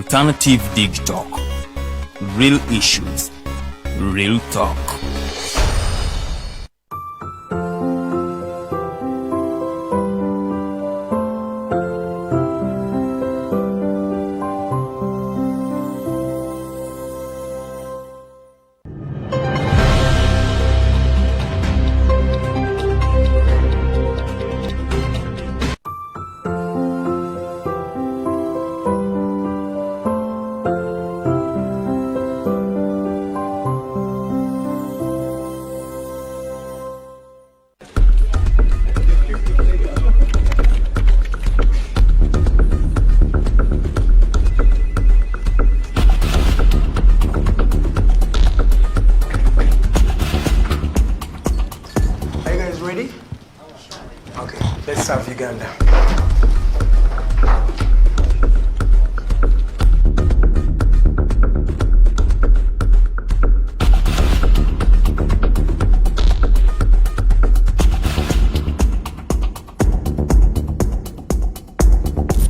Alternative Digitalk. Real issues, real talk. South Uganda.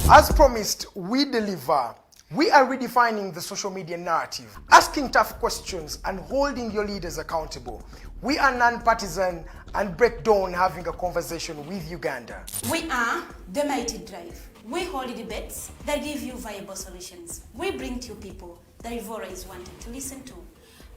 As promised, we deliver. We are redefining the social media narrative, asking tough questions and holding your leaders accountable. We are non-partisan and break down having a conversation with Uganda. We are the Mighty Drive. We hold debates that give you viable solutions. We bring to you people that Ivora is wanting to listen to.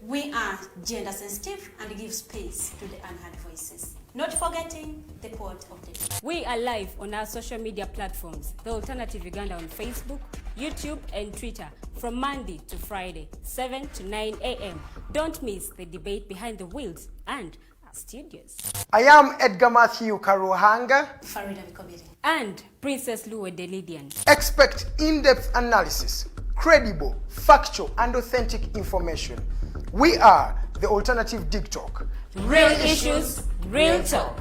We are gender sensitive and give space to the unheard voices. Not forgetting the quote of the day. We are live on our social media platforms, The Alternative Uganda on Facebook, YouTube and Twitter from Monday to Friday, 7 to 9 a.m. Don't miss the debate behind the wheels and our studios. I am Edgar Mathew Karuhanga and Princess Luwedde Lilian. Expect in-depth analysis, credible, factual and authentic information. We are the Alternative Digitalk. Real issues, real talk.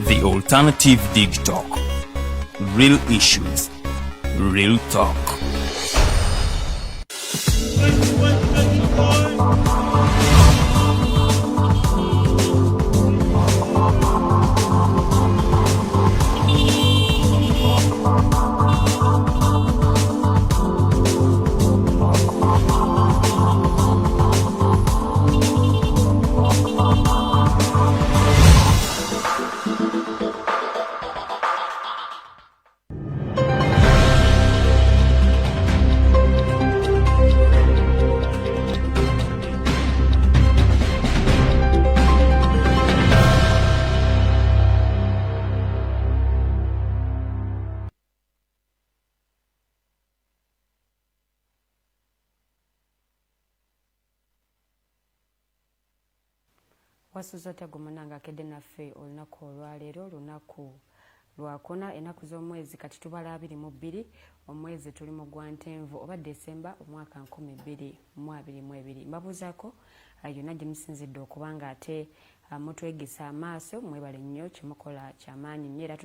The Alternative Digitalk. Real issues, real talk. Wasuzata gumunanga kedde naffe olunaku olwaleero lunaku lwakuna enaku z'omwezi kati tubala 22 omwezi tuli mu Gwantenvu oba Desemba omwaka 2022 mbabuzaako yonna gye musinzidde okubanga ate mutwegisa amaaso mwebale nnyo kimukola kyamaanyi nnyo era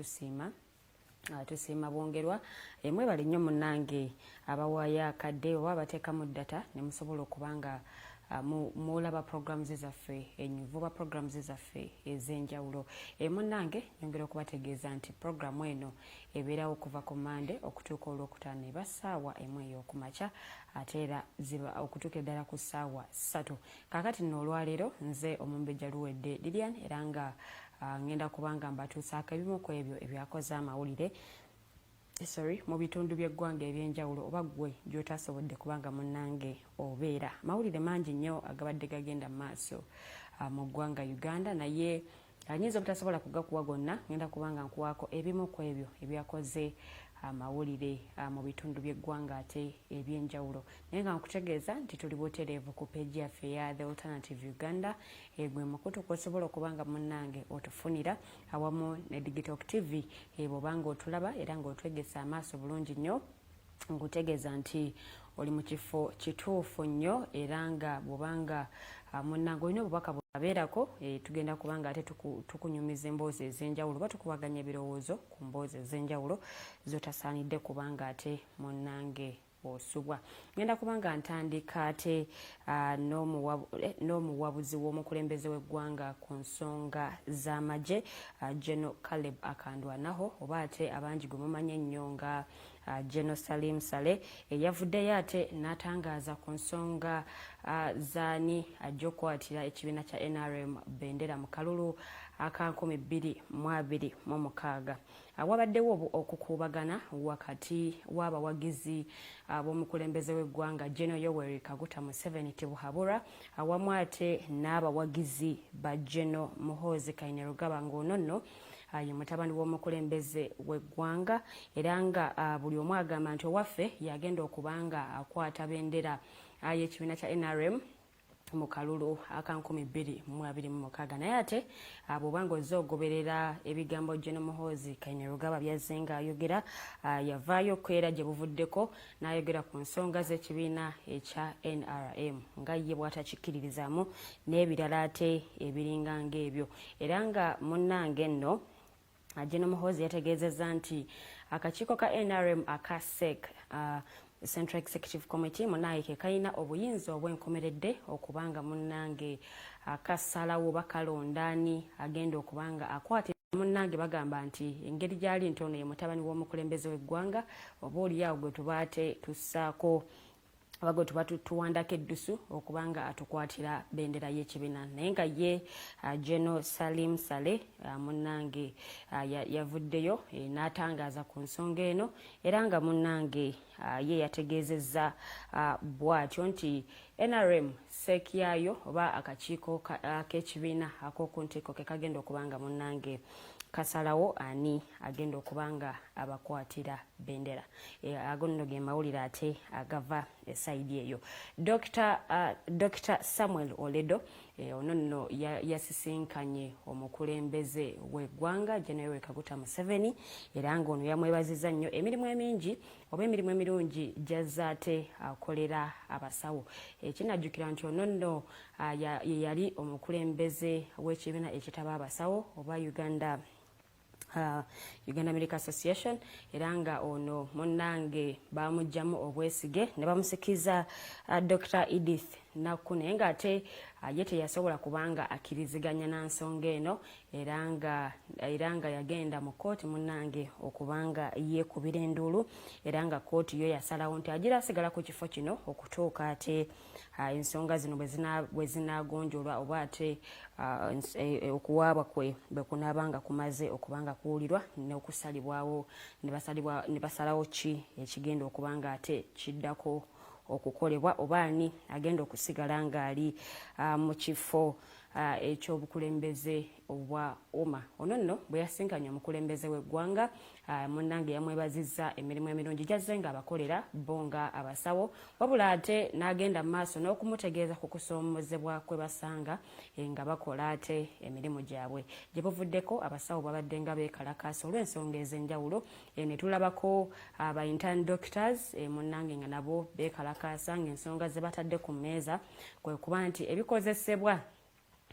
tusiima bwongerwa mwebale nnyo munnange abawaayo akadde oba bateekamu data ne musobola okubanga mulaba programs zaffe enyuvu ba programs zaffe ez'enjawulo munnange nyongera okubategeeza nti programu eno ebeerawo okuva ku Monday okutuuka olwokutaano eba ssaawa emu ey'okumakya ate era ziba okutuuka ddala ku ssaawa 3 kaakati nno olwaleero nze Omumbejja Luwedde Lilian era nga ngenda kubanga mbatuusaako ebimu ku ebyo ebyakoze amawulire mu bitundu by'eggwanga ebyenjawulo oba ggwe gy'otasobodde kubanga munnange obeera mawulire mangi nnyo agabadde gagenda mu maaso mu ggwanga Uganda naye anyinza obutasobola kugakuwa gonna ngenda kubanga nkuwaako ebimu ku ebyo ebyakoze amawulire mu bitundu by'eggwanga ate ebyenjawulo naye nga nkutegeeza nti tuli butereevu ku peegi yaffe eya The Alternative Uganda gwe mukutu kwosobola okubanga munnange otufunira awamu ne Digitalk TV bw'obanga otulaba era ng'otwegesa amaaso bulungi nnyo nkutegeeza nti oli mu kifo kituufu nnyo era nga bw'obanga munnange olina obubaka bwabeerako tugenda kubanga ate tukunyumiza emboozi ez'enjawulo oba tukubaganya ebirowoozo ku mboozi ez'enjawulo zotasaanidde kubanga ate munnange osubwa. Ngenda kubanga ntandika ate n'omuwabuzi w'omukulembeze w'eggwanga ku nsonga z'amagye General Caleb Akandwanaho oba ate abangi gwe mumanyi ennyo nga General Saleh yavuddeyo ate n'atangaza ku nsonga zaani ajja okukwatira ekibiina kya NRM bendera mu kalulu aka 2026. Wabaddewo okukuubagana wakati w'abawagizi b'omukulembeze w'eggwanga General Yoweri Kaguta Museveni Tibuhaburwa awamu ate n'abawagizi ba General Muhoozi ng'ono nno ye mutabani w'omukulembeze w'eggwanga era nga buli omu agamba nti owaffe yagenda okubanga akwata bendera y'ekibiina kya NRM mu kalulu aka 2026. Naye ate bw'obanga ozze ogoberera ebigambo General Muhoozi byazze ng'ayogera yavaayo kwera gye buvuddeko n'ayogera ku nsonga z'ekibiina ekya NRM nga ye bw'atakikkiririzaamu n'ebirala ate ebiringa ng'ebyo era nga munnange nno General Muhoozi yategeezezza nti akakiiko ka NRM aka SEC Central Executive Committee munaye ke kalina obuyinza obwenkomeredde okubanga munnange akasalawo bakalondaani agenda okubanga akwate munnange bagamba nti engeri gyali ntono ye mutabani w'omukulembeze w'eggwanga oba oliawo gwe tubaate tussaako abago tuwandako eddusu okubanga atukwatira bendera y'ekibiina naye nga ye General Saleh munnange yavuddeyo n'atangaza ku nsonga eno era nga munnange ye yategeezezza bw'atyo nti NRM SEC yaayo oba akakiiko k'ekibiina ak'oku ntikko ke kagenda okubanga munnange kasalawo ani agenda okubanga abakwatira bendera. Ago nno ge mawulire ate agava esaidi eyo. Dr. Samuel Oledo ono nno yasisinkanye omukulembeze w'eggwanga General Yoweri Kaguta Museveni era nga ono yamwebazizza nnyo emirimu emingi oba emirimu emirungi gy'azze ate akolera abasawo. Kinajjukira nti ono nno yali omukulembeze w'ekibiina ekitaba abasawo oba Uganda Medical Association era nga ono munnange bamugjamu obwesige ne bamusikiza Dr. Edith Nakku naye nga ate ye teyasobola kubanga akkiriziganya na nsonga eno era nga yagenda mu kooti munnange okubanga yeekubira enduulu era nga kooti yo yasalawo nti agira asigala ku kifo kino okutuuka ate ensonga zino bwe zinaagonjolwa oba ate okuwaabwa kwe bwe kunaabanga kumaze okubanga kuwulirwa n'okusalibwawo ne basalawo ki ekigenda okubanga ate kiddako okukolebwa oba ani agenda okusigala ng'ali mu kifo ekyobukulembeze obwa umma. Ono nno bwe yasinkanye omukulembeze w'eggwanga munnange yamwebazizza emirimu emirungi gy'azze ng'abakolera bo nga abasawo wabula ate n'agenda mu maaso n'okumutegeeza ku kusoomozebwa kwe basanga nga bakola ate emirimu gyabwe. Gye buvuddeko abasawo babadde nga beekalakaasa olw'ensonga ez'enjawulo ne tulabako aba intern doctors munnange nga nabo beekalakaasa ng'ensonga ze batadde ku mmeeza kwe kuba nti ebikozesebwa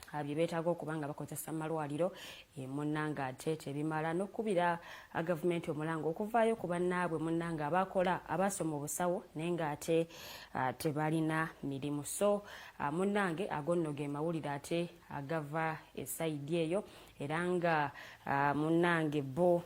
bye beetaaga okubanga bakozesa mu malwaliro munnange ate tebimala n'okkubira gavumenti omulanga okuvaayo ku bannaabwe munnange abakola abasoma obusawo naye nga ate tebalina mirimu. So munnange ago nno ge mawulire ate agava esayidi eyo era nga munnange bo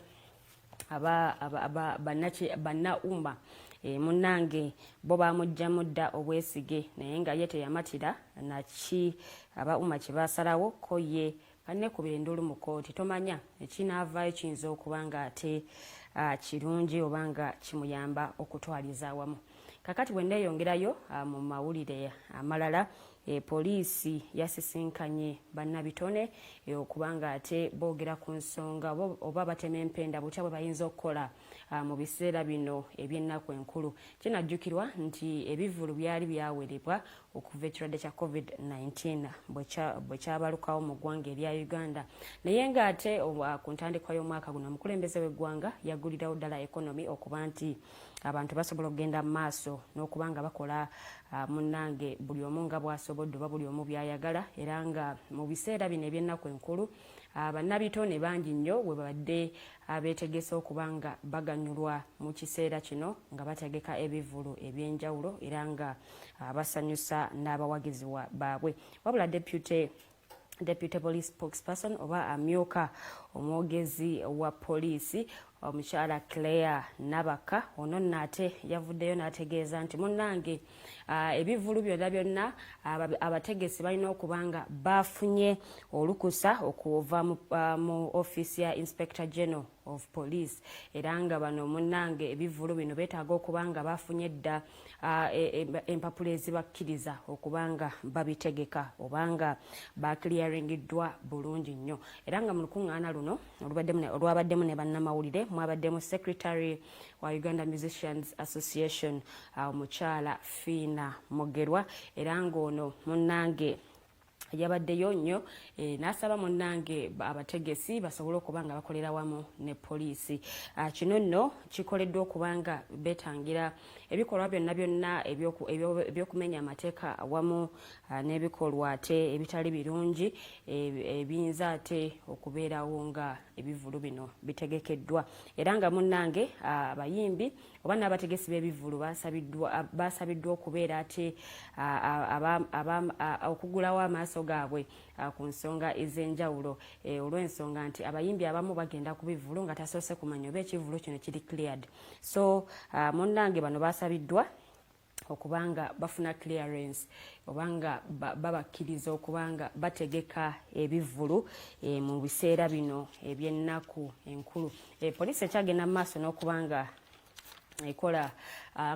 banna umma munnange bo bamugjamu dda obwesige naye nga ye teyamatira naki aba umma kye basalawo ko ye banekubira enduulu mu kooti tomanya ekinaavaayo kiyinza okubanga ate kirungi obanga kimuyamba okutwaliza awamu. Kakati bwe nneeyongerayo mu mawulire amalala poliisi yasisinkanye bannabitone okubanga ate boogera ku nsonga oba batema empenda butya bwe bayinza okukola mu biseera bino eby'ennaku enkulu. Kinajjukirwa nti ebivvulu byali byawerebwa okuva ekirwadde kya COVID-19 bwe kyabalukawo mu ggwanga erya Uganda naye ng'ate ku ntandikwa y'omwaka guno omukulembeze w'eggwanga yaggulirawo ddala ekonomi okuba nti abantu basobola okugenda mu maaso n'okubanga bakola munnange buli omu nga bw'asobodde oba buli omu by'ayagala, era nga mu biseera bino eby'ennaku enkulu bannabitone bangi nnyo we badde beetegese okuba nga baganyulwa mu kiseera kino nga bategeka ebivvulu eby'enjawulo era nga basanyusa n'abawagizi baabwe. Wabula Deputy Police Spokesperson oba amyuka omwogezi wa poliisi omukyala Claire Nabaka ono nate yavuddeyo n'ategeeza nti munnange ebivvulu byonna abategesi balina okubanga bafunye olukusa okuva mu ofiisi ya Inspector General of Police era nga bano munnange ebivvulu bino beetaaga okubanga bafunye dda empapula ezibakkiriza okubanga babitegeka obanga bakiliyaringiddwa bulungi nnyo era nga mu lukuŋŋaana luno olwabaddemu ne bannamawulire mwabaddemu Secretary wa Uganda Musicians Association omukyala Fiina Mugerwa era ng'ono munnange yabaddeyo nnyo n'asaba munnange abategesi basobole okuba nga bakolera wamu ne poliisi. Kino nno kikoleddwa okubanga beetangira ebikolwa byonna ebyokumenya amateeka awamu n'ebikolwa ate ebitali birungi ebiyinza ate okubeerawo nga ebivvulu bino bitegekeddwa era nga munnange abayimbi oba n'abategesi b'ebivvulu baasabiddwa okubeera ate okugulawo amaaso gaabwe ku nsonga ez'enjawulo olw'ensonga nti abayimbi abamu bagenda ku bivvulu nga tasoose kumanya oba ekivvulu kino kiri cleared. So munnange bano baasabiddwa okubanga bafuna clearance obanga babakkiriza okubanga bategeka ebivvulu mu biseera bino eby'ennaku enkulu. Poliisi ekyagenda mu maaso n'okubanga ekola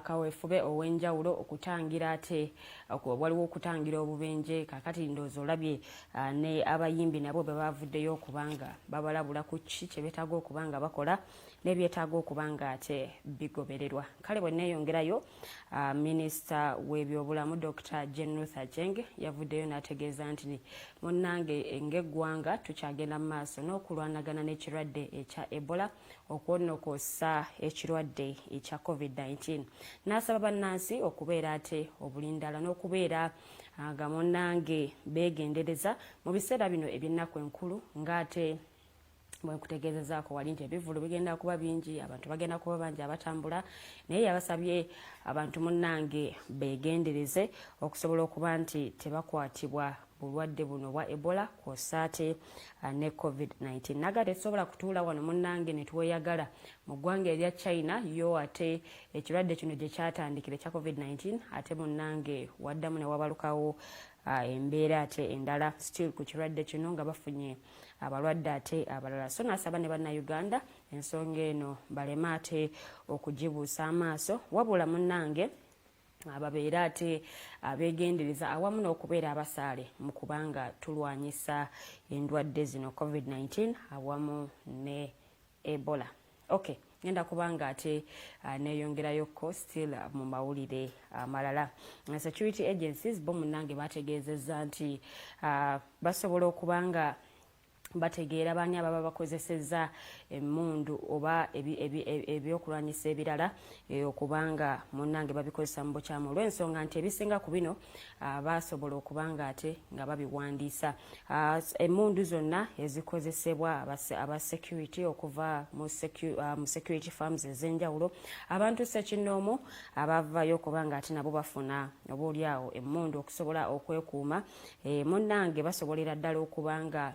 kaweefube ow'enjawulo okutangira ate waliwo okutangira obubenje kakati ndowooza olabye ne abayimbi nabo be bavuddeyo okubanga babalabula ku ki kye beetaaga okubanga bakola n'ebyetaaga okubanga ate bigobererwa. Kale bwe neeyongerayo minisita w'ebyobulamu Dr. Jane Ruth Aceng yavuddeyo n'ategeeza nti munnange ng'eggwanga tukyagenda mu maaso n'okulwanagana n'ekirwadde ekya Ebola okwonokosa ekirwadde ekya COVID-19. N'asaba bannansi okubeera ate obulindala n'okubeera nga munnange beegendereza mu biseera bino eby'ennaku enkulu ng'ate bwekutegeezezaako wali nti ebivvulu bigenda kuba bingi, abantu bagenda kuba bangi abatambula, naye yabasabye abantu munnange beegendereze okusobola okuba nti tebakwatibwa bulwadde buno bwa Ebola kw'ossa ate ne COVID-19. Naga tesobola kutuula wano munnange ne tweyagala mu ggwanga erya China yo ate ekirwadde kino gye kyatandikira ekya COVID-19 ate munnange waddamu ne wabalukawo embeera ate endala still ku kirwadde kino nga bafunye abalwadde ate abalala. So n'asaba ne bannayuganda ensonga eno baleme ate okugibuusa amaaso wabula munnange ababeera ate abeegendereza awamu n'okubeera abasaale mu kubanga tulwanyisa endwadde zino COVID-19 awamu ne Ebola. Okay, ngenda kubanga ate neeyongerayoko still mu mawulire amalala. Security agencies bo munnange bategeezezza nti basobola okubanga bategeera baani ababa bakozesezza emmundu oba ebyokulwanyisa ebirala okubanga munnange babikozesa mu bukyamu olw'ensonga nti ebisinga ku bino basobola okubanga ate nga babiwandiisa. Emmundu zonna ezikozesebwa aba security okuva mu security firms ez'enjawulo abantu ssekinnoomu abavayo okubanga ate nabo bafuna obaoliawo emmundu okusobola okwekuuma munnange basobolera ddala okubanga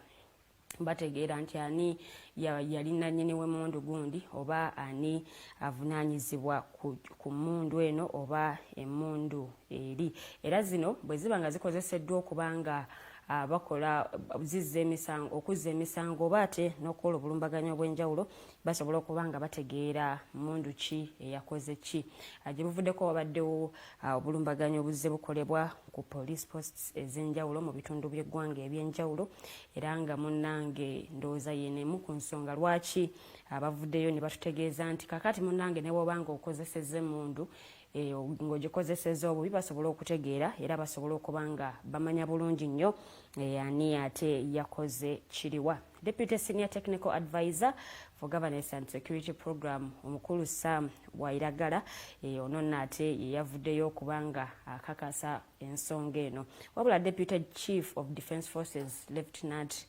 bategeera nti ani yali nannyini w'emmundu gundi oba ani avunaanyizibwa ku mmundu eno oba emmundu eri. Era zino bwe ziba nga zikozeseddwa okubanga bakola okuzza emisango oba ate n'okukola obulumbaganyo obw'enjawulo basobola okuba nga bategeera mmundu ki eyakoze ki. Gye buvuddeko wabaddewo obulumbaganyo obuzze bukolebwa ku police posts ez'enjawulo mu bitundu by'eggwanga eby'enjawulo era nga munnange ndowooza yenemu ku nsonga lwaki bavuddeyo ne batutegeeza nti kakati munnange ne bw'obanga okozesezza emmundu ng'ogikozesezza obubi basobola okutegeera era basobola okuba nga bamanya bulungi nnyo ani ate yakoze kiriwa. Deputy Senior Technical Advisor for Governance and Security Program omukulu Sam Wairagala ono nate yavuddeyo okubanga akakasa ensonga eno. Wabula Deputy Chief of Defence Forces Lieutenant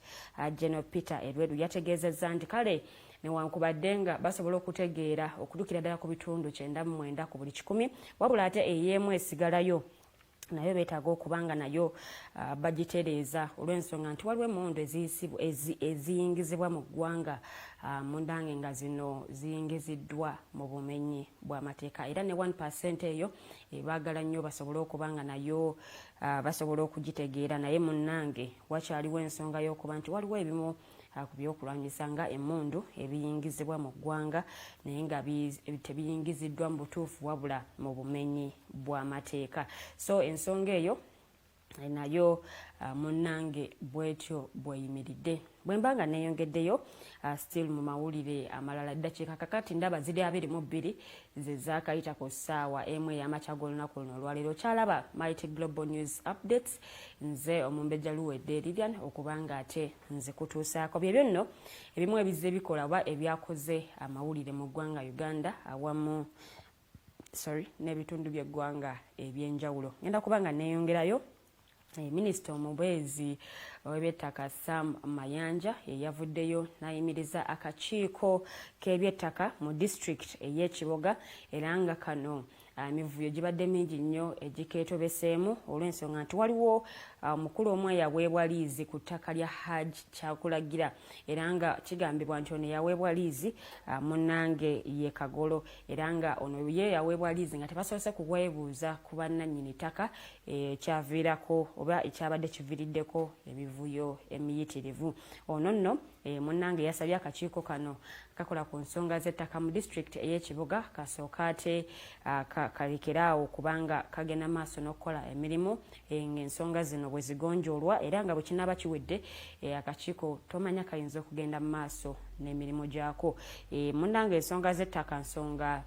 General Peter Edwedu yategeezezza nti kale newankubadde nga basobola okutegeera okudukira ddala ku bitundu 99 ku buli 100 wabula ate ey'emu esigalayo nayo beetaaga okubanga nayo bagitereeza olw'ensonga nti waliwo emmundu eziyingizibwa mu ggwanga mundange nga zino ziyingiziddwa mu bumenyi bw'amateeka era ne 1% eyo baagala nnyo basobole okubanga nayo basobola okugitegeera naye munnange wakyaliwo ensonga y'okuba nti waliwo ebimu ku byokulwanyisa nga emmundu ebiyingizibwa mu ggwanga naye nga tebiyingiziddwa mu butuufu wabula mu bumenyi bw'amateeka. So ensonga eyo nayo munnange bwetyo bweyimiridde. Bwe mbanga neeyongeddeyo still mu mawulire amalala eddakiika kakati ndaba ziri 22 ze zaakayita ku ssaawa emu ey'amakya g'olunaku luno olwaleero. Kyalaba Mighty Global News Updates, nze Omumbejja Luwedde Lilian okubanga ate nze kutuusaako byebyo nno ebimu ebizze bikola oba ebyakoze amawulire mu ggwanga Uganda awamu n'ebitundu by'eggwanga eby'enjawulo. Ngenda kubanga neeyongerayo Minisita omubezi w'ebyettaka Sam Mayanja yavuddeyo n'ayimiriza akakiiko k'ebyettaka mu district ey'Ekiboga era nga kano emivuyo gibadde mingi nnyo egikeetobeseemu olw'ensonga nti waliwo omukulu omwe yaweebwa liizi ku ttaka lya Hajj Kyakulagira era nga kigambibwa nti ono yaweebwa liizi munnange ye Kagolo era nga ono ye yaweebwa liizi nga tebasobose kuweebuuza ku bannannyini ttaka kyaviirako oba ekyabadde kiviiriddeko ebivuyo emiyitirivu. Ono nno munnange yasabye akakiiko kano kakola ku nsonga z'ettaka mu district ey'Ekiboga kasooka ate kalekeraawo kubanga kagenda maaso n'okukola emirimu ng'ensonga zino bwe zigonjoolwa era nga bwe kinaaba kiwedde akakiiko tomanya kayinza okugenda mu maaso n'emirimu gyako. Munnange ensonga z'ettaka nsonga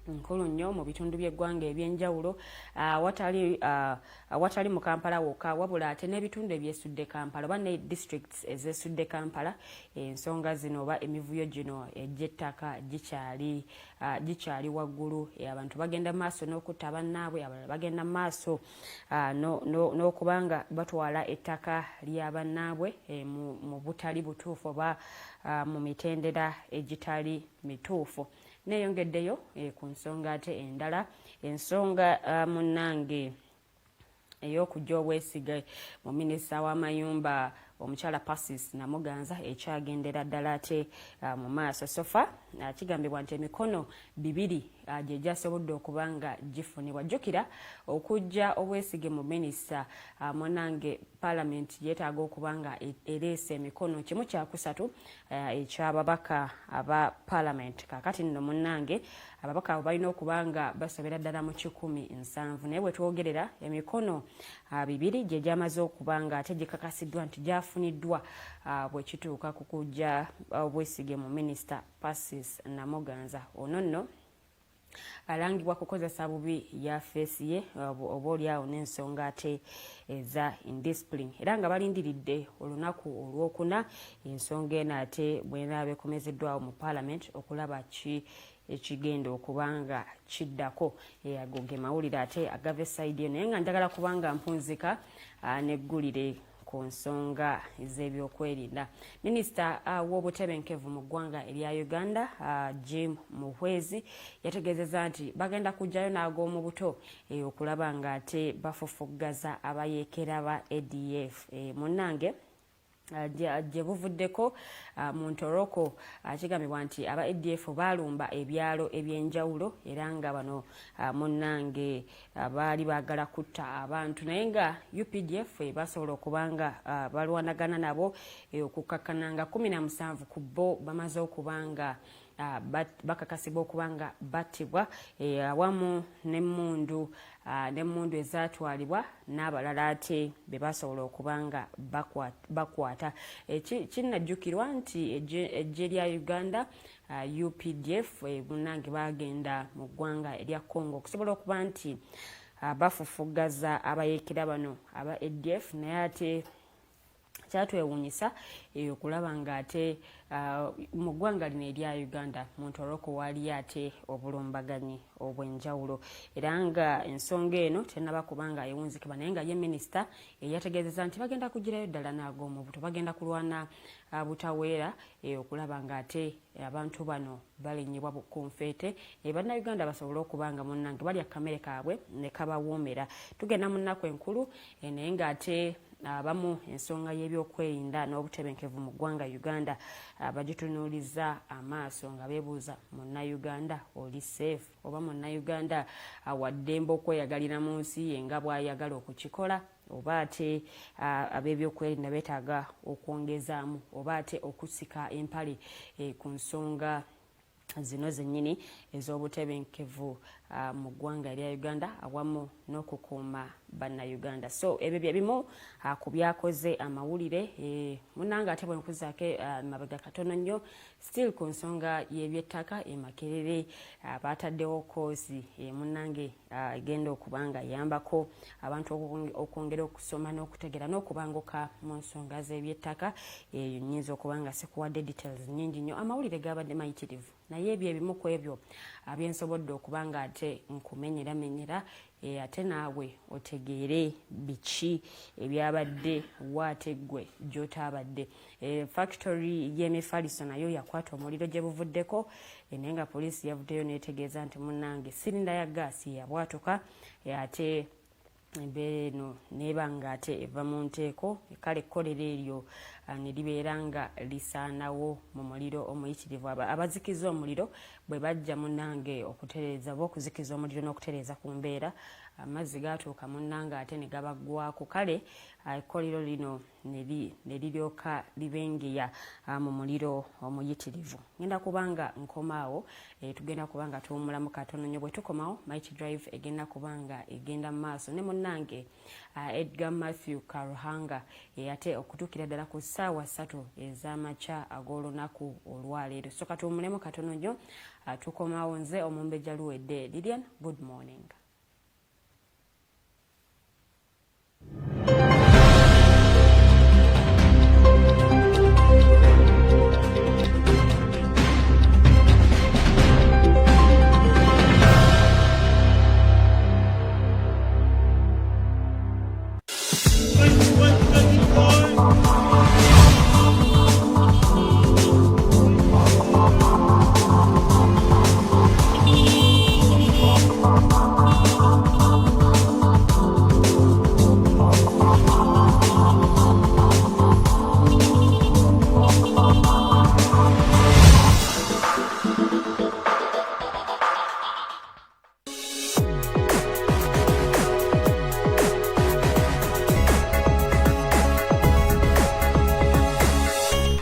nkulu nnyo mu bitundu by'eggwanga ebyenjawulo awatali mu Kampala wokka wabula ate n'ebitundu ebyesudde Kampala oba ne districts ezesudde Kampala ensonga zino oba emivuyo gino egy'ettaka gikyali waggulu. Abantu bagenda maaso n'okutta bannaabwe, abalala bagenda maaso n'okubanga batwala ettaka lya bannaabwe mu butali butuufu oba mu mitendera egitali mituufu. Neeyongeddeyo ku nsonga ate endala ensonga munnange ey'okujja obwesige mu minisita w'amayumba omukyala Pasis Namuganza ekyagendera ddala ate mu maaso. Sofa kigambibwa nti emikono 2 gye gyasobodde okubanga gifunibwa. Jjukira okujja obwesige mu minisita munnange Parliament yeetaaga okubanga ereese emikono 1/3 eky'ababaka aba Parliament. Kaakati nno munnange ababaka abo balina okubanga basobera ddala mu 170 naye bwe twogerera emikono 2 gye gyamaze okubanga ate gikakasiddwa nti gyafuniddwa bwe kituuka ku kujja obwesige mu minisita Pasis Namuganza. Ono nno alangibwa kukozesa bubi yafeesi ye oba oliawo n'ensonga ate eza indiscipline era nga balindiridde olunaku olwokuna ensonga eno ate bwenaaba ekomezeddwawo mu Parliament okulaba ki ekigenda okubanga kiddako. Ago ge mawulire ate agava esayidi naye nga njagala kubanga mpunzika neggulire ku nsonga ez'ebyokwerinda. Minisita w'obutebenkevu mu ggwanga erya Uganda Jim Muhoozi yategeezezza nti bagenda kujjayo n'ag'omu buto okulaba nga ate bafufuggaza abayeekera ba ADF. Munnange gye buvuddeko mu Ntoroko kigambibwa nti aba ADF baalumba ebyalo ebyenjawulo era nga bano munnange baali baagala kutta abantu naye nga UPDF basobola okubanga balwanagana nabo okukakkana nga 17 ku bo bamaze okubanga bakakasibwa okubanga battibwa awamu n'emmundu ezatwalibwa n'abalala ate be basobola okubanga bakwata. Kinnajjukirwa nti eggye lya Uganda UPDF munnange bagenda mu ggwanga erya Congo okusobola okuba nti bafufuggaza abayeekera bano aba ADF naye ate kyatwewuunyisa okulaba ng'ate mu ggwanga lino erya Uganda mu Ntoroko waaliyo ate obulumbaganyi obw'enjawulo era nga ensonga eno tennaba kubanga ewunzikibwa naye nga ye minisita yategeezezza nti bagenda kugirayo ddala n'ag'omubuto bagenda kulwana butaweera okulaba ng'ate abantu bano balinnyibwa ku nfeete bannayuganda basobole okuba nga munnange balya kamere kaabwe ne kabawuumera. Tugenda mu nnaku enkulu naye ng'ate abamu ensonga y'ebyokwerinda n'obutebenkevu mu ggwanga Uganda bagitunuuliza amaaso nga beebuuza munnayuganda oli safe oba munnayuganda waddembe okweyagalira mu nsi ye nga bw'ayagala okukikola oba ate ab'ebyokwerinda beetaaga okwongezaamu oba ate okusika empale ku nsonga zino zennyini ez'obutebenkevu mu ggwanga erya Uganda awamu n'okukuuma bannayuganda. So ebyo bye bimu ku byakoze amawulire munnange ate bwe nkuzaako mabega katono nnyo still ku nsonga y'ebyettaka Makerere baataddewo koosi munnange egenda okuba nga yambako abantu okwongera okusoma n'okutegeera n'okubanguka mu nsonga z'ebyettaka eyo nnyinza okuba nga sikuwadde details nnyingi nnyo amawulire gabadde mayitirivu naye ebyo ebimu ku ebyo byensobodde okuba nga ate nkumenyeramenyera ate naawe otegeere biki ebyabadde waate ggwe gy'otaabadde. Factory y'emifaliso nayo yakwata omuliro gye buvuddeko naye nga poliisi yavuddeyo n'etegeeza nti munnange sirinda ya gaasi yabwatuka ate embeera eno neeba ng'ate eva mu nteeko kale ekkolero eryo ne libeera nga lisaanawo mu muliro omuyitirivu. Abazikiza omuliro bwe bajja munnange okutereeza oba okuzikiza omuliro n'okutereeza ku mbeera amazzi gaatuuka munnange ate ne gabaggwako kale ekkolero lino ne liryoka libengeya mu muliro omuyitirivu. Ngenda kubanga nkomaawo tugenda kubanga tuwummulamu katono nnyo bwe tukomawo Mighty Drive egenda kubanga egenda mu maaso ne munnange Edgar Mathew Karuhanga ate okutuukira ddala ku ssaawa 3 ez'amakya ag'olunaku olwaleero. So katuwummulemu katono nnyo tukomaawo nze Omumbejja Luwedde Lilian. Good morning.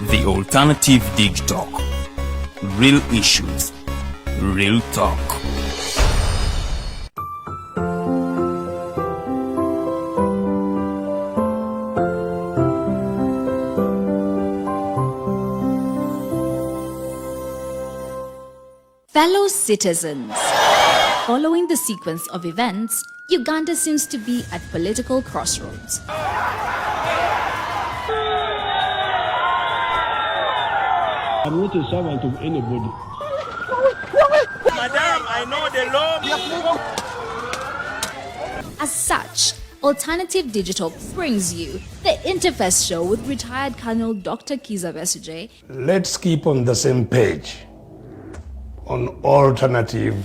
The Alternative Digitalk. Real issues, real talk. Fellow citizens, following the sequence of events, Uganda seems to be at political crossroads. I'm not a servant of anybody. Madam, I know the law. As such, Alternative Digital brings you the Interface Show with retired Colonel Dr. Kiza Besuje. Let's keep on the same page on Alternative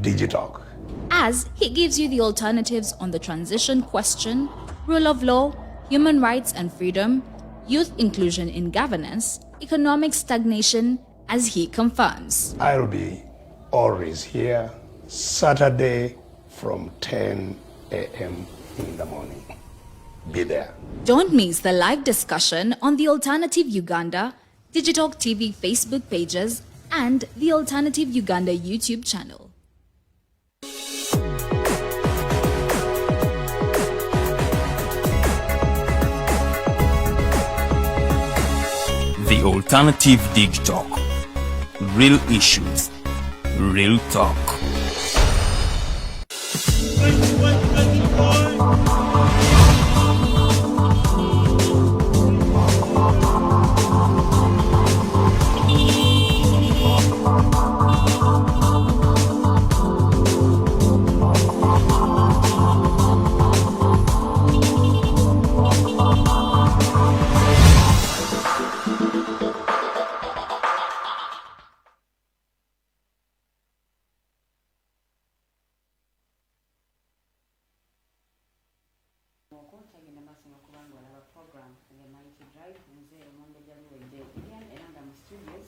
Digitalk. As he gives you the alternatives on the transition question, rule of law, human rights and freedom, youth inclusion in governance, economic stagnation, as he confirms. I'll be always here Saturday from 10 a.m. in the morning. Be there. Don't miss the live discussion on the Alternative Uganda, Digitalk TV Facebook pages, and the Alternative Uganda YouTube channel. The Alternative Digitalk. Real issues, real talk. singa okuba nga olaba program ya Mighty Drive nze Omumbejja Luwedde Lilian era nga mu studios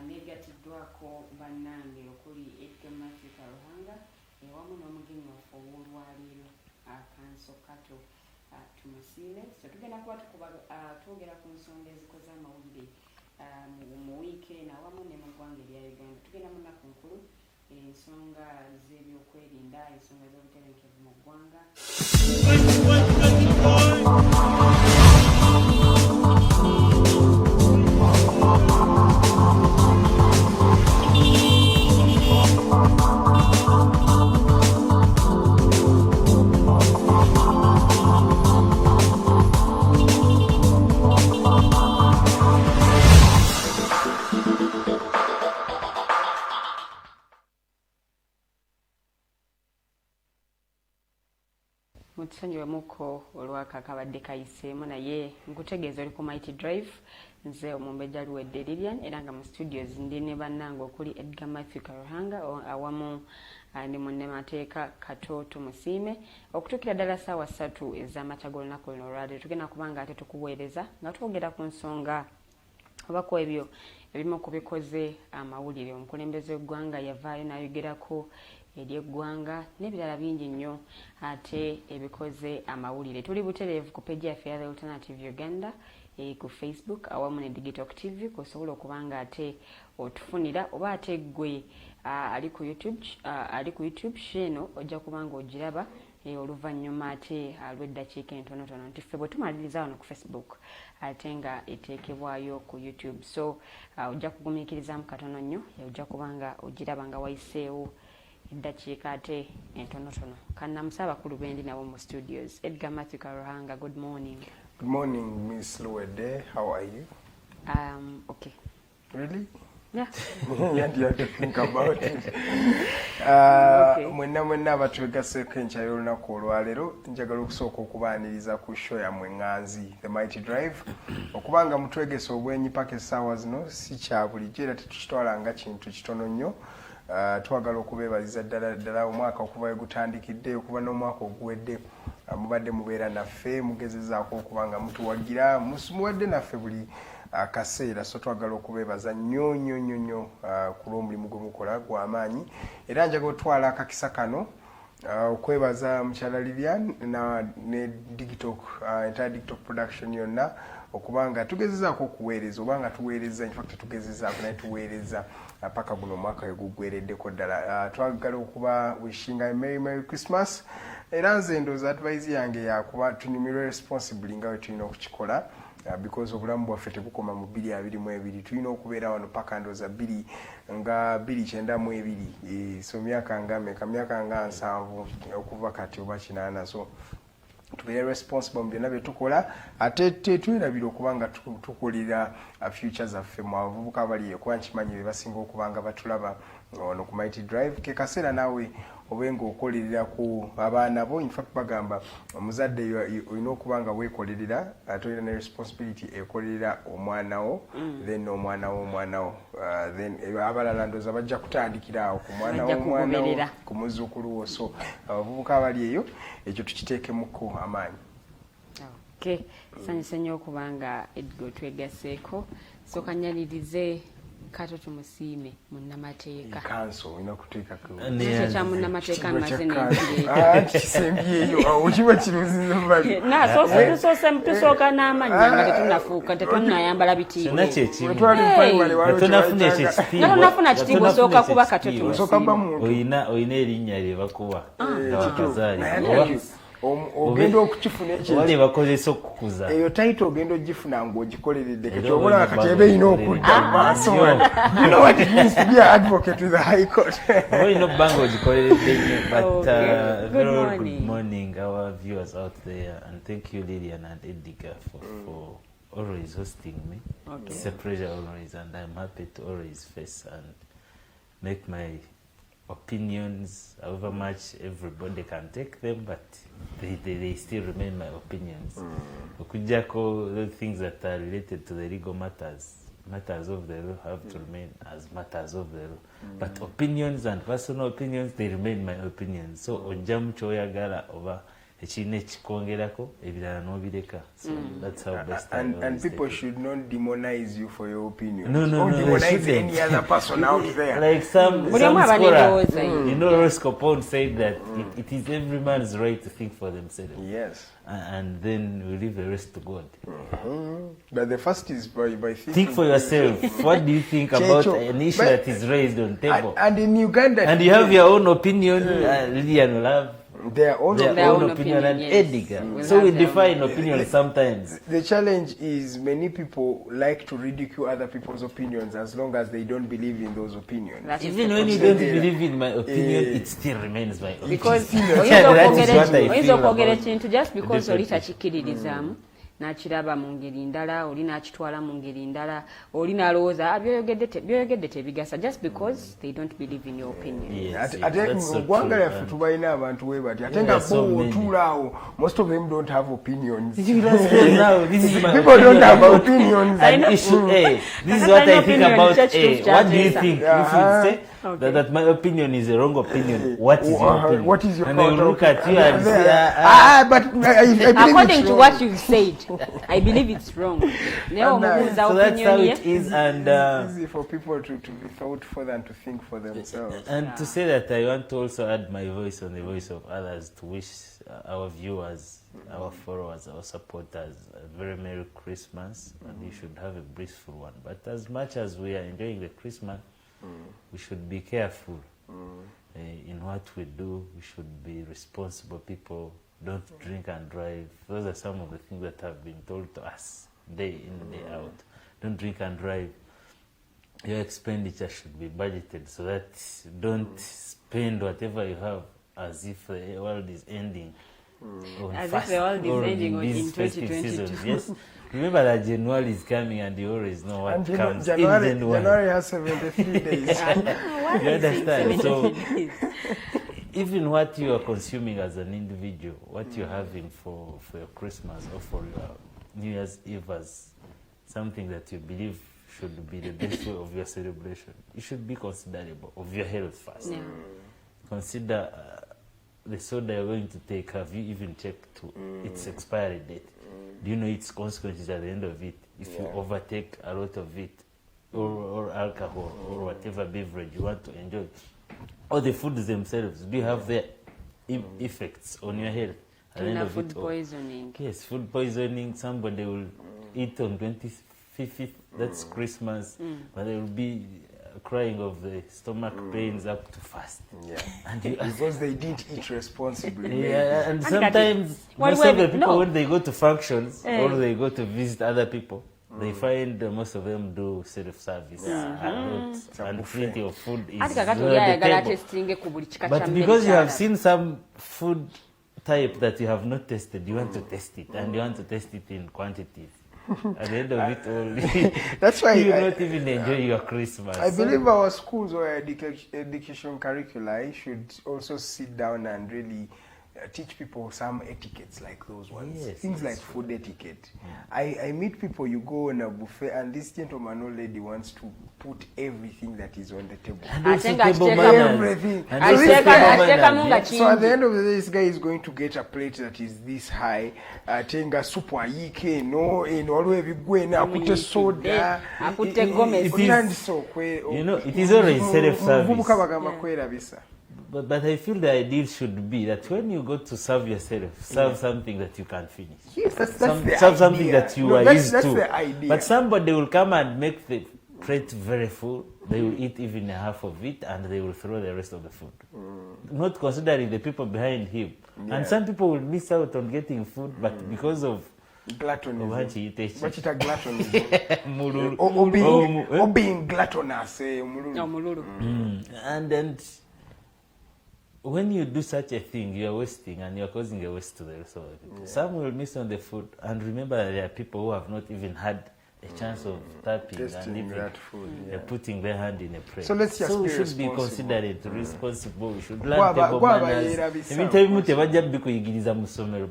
negatiddwako bannange okuli Edgar Mathew Karuhanga wamu n'omugenyi waffe ow'olwaleero kanso Kato Tumusiime. So tugenda kuba twogera ku nsonga ezikoze amawulire mu wiikendi awamu ne mu ggwanga erya Uganda. Tugenda mu nnaku nkulu ensonga z'ebyokwerinda, ensonga z'obutebenkevu mu ggwanga. Mutusonyiwemuko olwakakabadde kayiseemu naye nkutegeeza oli ku Mighty Drive nze Omumbejja Luwedde Lilian era nga mu studios ndi ne bannange okuli Edgar Mathew Karuhanga awamu ne munnemateeka Kato Tumusiime okutuukira ddala ssaawa 3 ez'amakya g'olunaku luno olwaleero tugenda kubanga ate tukuweereza nga twogera ku nsonga oba ku ebyo ebimu ku bikoze amawulire. Omukulembeze w'eggwanga yavaayo n'ayogerako eri eggwanga n'ebirala bingi nnyo ate ebikoze amawulire. Tuli butereevu ku peji yaffe ya The Alternative Uganda ku Facebook awamu ne Digitalk TV kusobola okubanga ate otufunira oba ate gwe ali ku YouTube sheno ojja kubanga ogiraba oluvannyuma ate lw'eddakiika entonotono nti ffe bwe tumaliriza wano ku Facebook ate nga eteekebwayo ku YouTube. So ojja kugumiikirizamu katono nnyo ojja kubanga ogiraba nga wayiseewo eddakiika ate entonotono. Kannamusa abakulu bendi nabo mu studios. Edgar Mathew Karuhanga, good morning. Good morning, Miss Luwedde. How are you? Okay. Really? Yeah. You had to think about it. Mwenna abatwegaseeko enkya y'olunaku olwaleero njagala okusooka okubaaniriza ku show yammwe ŋŋanzi The Mighty Drive okubanga mutwegesa obwenyi paka essaawa zino si kya bulijjo era tetukitwala nga kintu kitono nnyo. Twagala okubeebaliza ddala omwaka okuva gutandikidde okuva n'omwaka oguwedde mubadde mubeera naffe mugezezaako okubanga mutuwagira muwadde naffe buli akaseera. So twagala okubeebaza nnyo ku lw'omulimu gwe mukola gw'amaanyi era njagala otwala akakisa kano okwebaza mukyala Lilian ne Digitalk entire Digitalk production yonna okubanga tugezezaako okuweereza obanga tuweereza in fact tugezezaako naye tuweereza paka guno omwaka weguggwereddeko ddala. Twagala okuba wishing a Merry Christmas era nze ndooza advice yange yakuba tunyumirwe responsibly nga we tulina okukikola because obulamu bwaffe tebukoma mu 2022 tulina okubeera wano paka ndooza 2092 so myaka nga 7 okuva kati oba 8. So tubeere responsible mu byonna bye tukola ate tetwerabira okubanga tukolera future zaffe mu abavubuka abali kuba nkimanyi be basinga okubanga batulaba ono ku Mighty Drive ke kaseera naawe obenga okolerera ku abaana bo. In fact bagamba omuzadde olina okubanga weekolerera ate olina ne responsibility ekolerera omwana wo then omwana wo then abalala ndooza bajja kutandikira awo ku mwana wo ku muzzukulu wo. So abavubuka abali eyo ekyo tukiteekemuko amaanyi. Okay, sanyuse nnyo okubanga Edgar twegaseeko. So kanyalirize Kato Tumusiime munnamateeka. Kanso olina kuteekako. Kya munnamateeka amaze n'empireka. Kisembyeyo okiba kiruzizo mbali. Tusooka n'amannya nga tetunnafuuka tetwannayambala bitiibwa. Tonafuna kitiibwa osooka kuba Kato Tumusiime. Oyina erinnya lye bakuba nga bakazaali. Ogenda okukifuna ekyo wali bakozesa okukuza eyo title ogenda ogifuna ng'ogikoleredde kati obulaba kati eba erina okudda maaso wano. You know what it means to be an advocate with the High Court. olina okubbanga ogikoleredde nnyo. But Good good morning our viewers out there, and thank you Lilian and Edgar for always hosting me. Okay. It's a pleasure always, and I'm happy to always face and make my opinions, however much everybody can take them, but they still remain my opinions. Okujjako the things that are related to the legal matters of the law have to remain as matters of the law. But opinions and personal opinions, they remain my opinions. So ojja mu kyoyagala oba ekirina ekikwongerako ebirala n'obireka. So that's how best and people should not demonize you for your opinion. No, or they demonize shouldn't. any other person out there. Like some scholar, Ross Capone said that it is every man's right to think for themselves. Yes. And then we leave the rest to God. But the first is by thinking. Think for yourself. What do you think about an issue that is raised on table? And in Uganda, and you have your own opinion. Lilian will have their own opinion, and Edgar. So we define opinion sometimes. The challenge is many people like to ridicule other people's opinions as long as they don't believe in those opinions. Even when you don't believe in my opinion, it still remains my opinion. Because just because olitakikkiririzamu n'akiraba mu ngeri ndala oli n'akitwala mu ngeri ndala oli n'alowooza byoyogedde tebigasa just because they don't believe in your opinion. Ate ogwanga lyaffe tubalina abantu we bati ate nga bo otuulaawo most of them don't have opinions. People don't have opinions. This is what I think about what do you think? If you say that my opinion is a wrong opinion, what is your opinion? What is your and they will look at you and say, but I according to what you've said, I believe it's wrong. So that's how it is, and it's easy for people to be thoughtful and to think for themselves. And to say that, I want to also add my voice on the voice of others to wish our viewers, our followers, our supporters a very Merry Christmas, and you should have a blissful one. But as much as we are enjoying the Christmas, we should be careful in what we do. We should be responsible people. Don't drink and drive. Those are some of the things that have been told to us day in, day out. Don't drink and drive. Your expenditure should be budgeted so that you don't spend whatever you have as if the world is ending. As if the world is ending in 2022. Yes. Remember that January is coming and you always know what comes January, in January. January has 73 days. You understand? So even what you are consuming as an individual, what you're having for your Christmas or for your New Year's Eve as something that you believe should be the best way of your celebration, it should be considerable of your health first. Yeah. Consider the soda you're going to take. Have you even checked its expiry date? Do you know its consequences at the end of it if you overtake a lot of it, or alcohol or whatever beverage you want to enjoy? Or the foods themselves, do you have their effects on your health at the end of food it? Poisoning. Yes, food poisoning. Somebody will eat on 25th, that's Christmas, but they will be crying of the stomach pains up to fast. Yeah. And because they didn't eat responsibly. Yeah, and sometimes most of the people, when they go to functions or they go to visit other people, they find most of them do self-service and plenty of food is on the table. But because you have seen some food type that you have not tested, you want to test it, and you want to test it in quantities. At the end of it all, that's why you not even enjoy your Christmas. I believe our schools or education curricula should also sit down and really teach people some etiquettes like those ones. Yes, things like food etiquette. I meet people, you go on a buffet and this gentleman or lady wants to put everything that is on the table. Everything. So at the end of the day, this guy is going to get a plate that is this high. Tenga supu ayike no in always gwena akute soda akute gomez. You know, it is always self-service. But I feel the ideal should be that when you go to serve yourself, serve something that you can finish. Yes, that's serve something that you are used that's to. The idea. But somebody will come and make the plate very full. They will eat even half of it and they will throw the rest of the food. Not considering the people behind him. Yeah. And some people will miss out on getting food, but because of gluttonism. What it a gluttonism? or being gluttonous. And when you do such a thing, you are wasting and you are causing a waste to the rest of the people. Some will miss on the food, and remember that there are people who have not even had a chance of tapping and even that food, putting their hand in a plate. So let's just we should be considerate, responsible. We should learn table manners.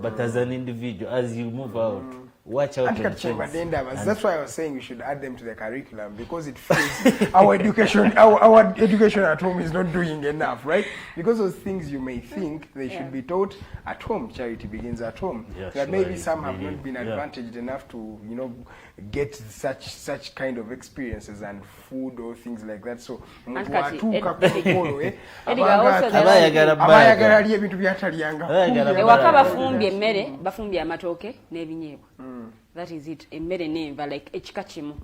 But as an individual, as you move out, watch out. That's why I was saying we should add them to the curriculum, because it feels our education at home is not doing enough, right? Because those things you may think they should be taught at home. Charity begins at home. Yeah, that sure, maybe some have really, not been advantaged enough to, you know, get such kind of experiences and food or things like that. So ewaka bafumbye emmere bafumbye amatooke n'ebinyeebwa. That is it. Emmere n'enva like ekika kimu.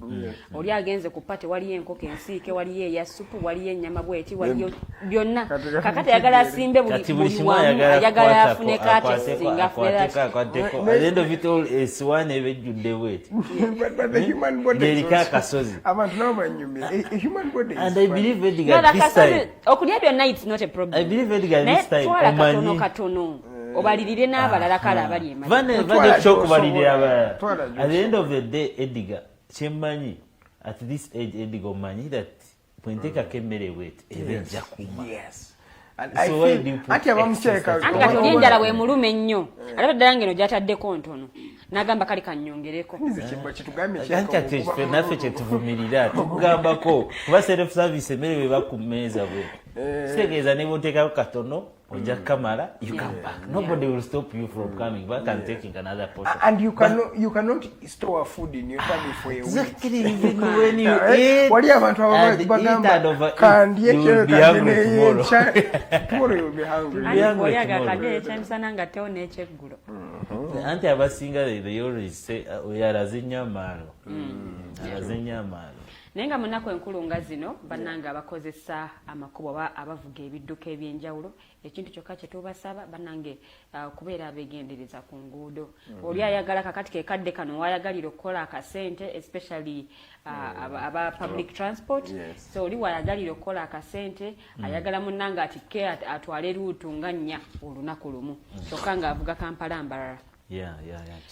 Oli agenze ku pate waliyo enkoko ensiike, waliyo eya supu, waliyo ennyama bweti, waliyo byonna. Kakati ayagala asimbe buli wamu, ayagala afune kati singa afune. At the end of it all, essowaani ebejjudde bweti. But the human body is akasozi. A human body is and I believe Edgar this time. Okulya byonna it's not a problem. I believe Edgar this time. Omanyi katono. Obalirire n'abalala kala abali emali. At the end of the day, Edgar, kyemmanyi at this age, Edgar omanyi that bwenteekako emmere bweti ebejja kuma. Yes. So why do you put extra? Anti kati oli enjala weemuluma ennyo. Ate ddala ngeno gy'ataddeko ntono. N'agamba kali kannyongereko. Anti naffe kyetuvumirira tukugambako kuba self service emmere bwe bakumeeza bwe. Kitegeeza ne bw'oteekako katono ojja kamala, you come back. Nobody will stop you from coming back and taking another portion. And you cannot store food in your tummy for a week. Exactly. Even when you eat and you will be hungry tomorrow. Tomorrow you will be hungry. Anti abasinga they always say oyalaze nnyamaalo. Naye nga munaku enkulu nga zino bannange abakozesa amakubo abavuga ebidduka ebyenjawulo ekintu kyokka kye tubasaba bannange kubeera abeegendereza ku nguudo. Oli ayagala kakati kekadde kano wayagalira okukola akasente especially aba public transport. So oli wayagalira okukola akasente ayagala munnange ati ke atwale ruutu nga 4 olunaku lumu kyokka ng'avuga Kampala mbalala.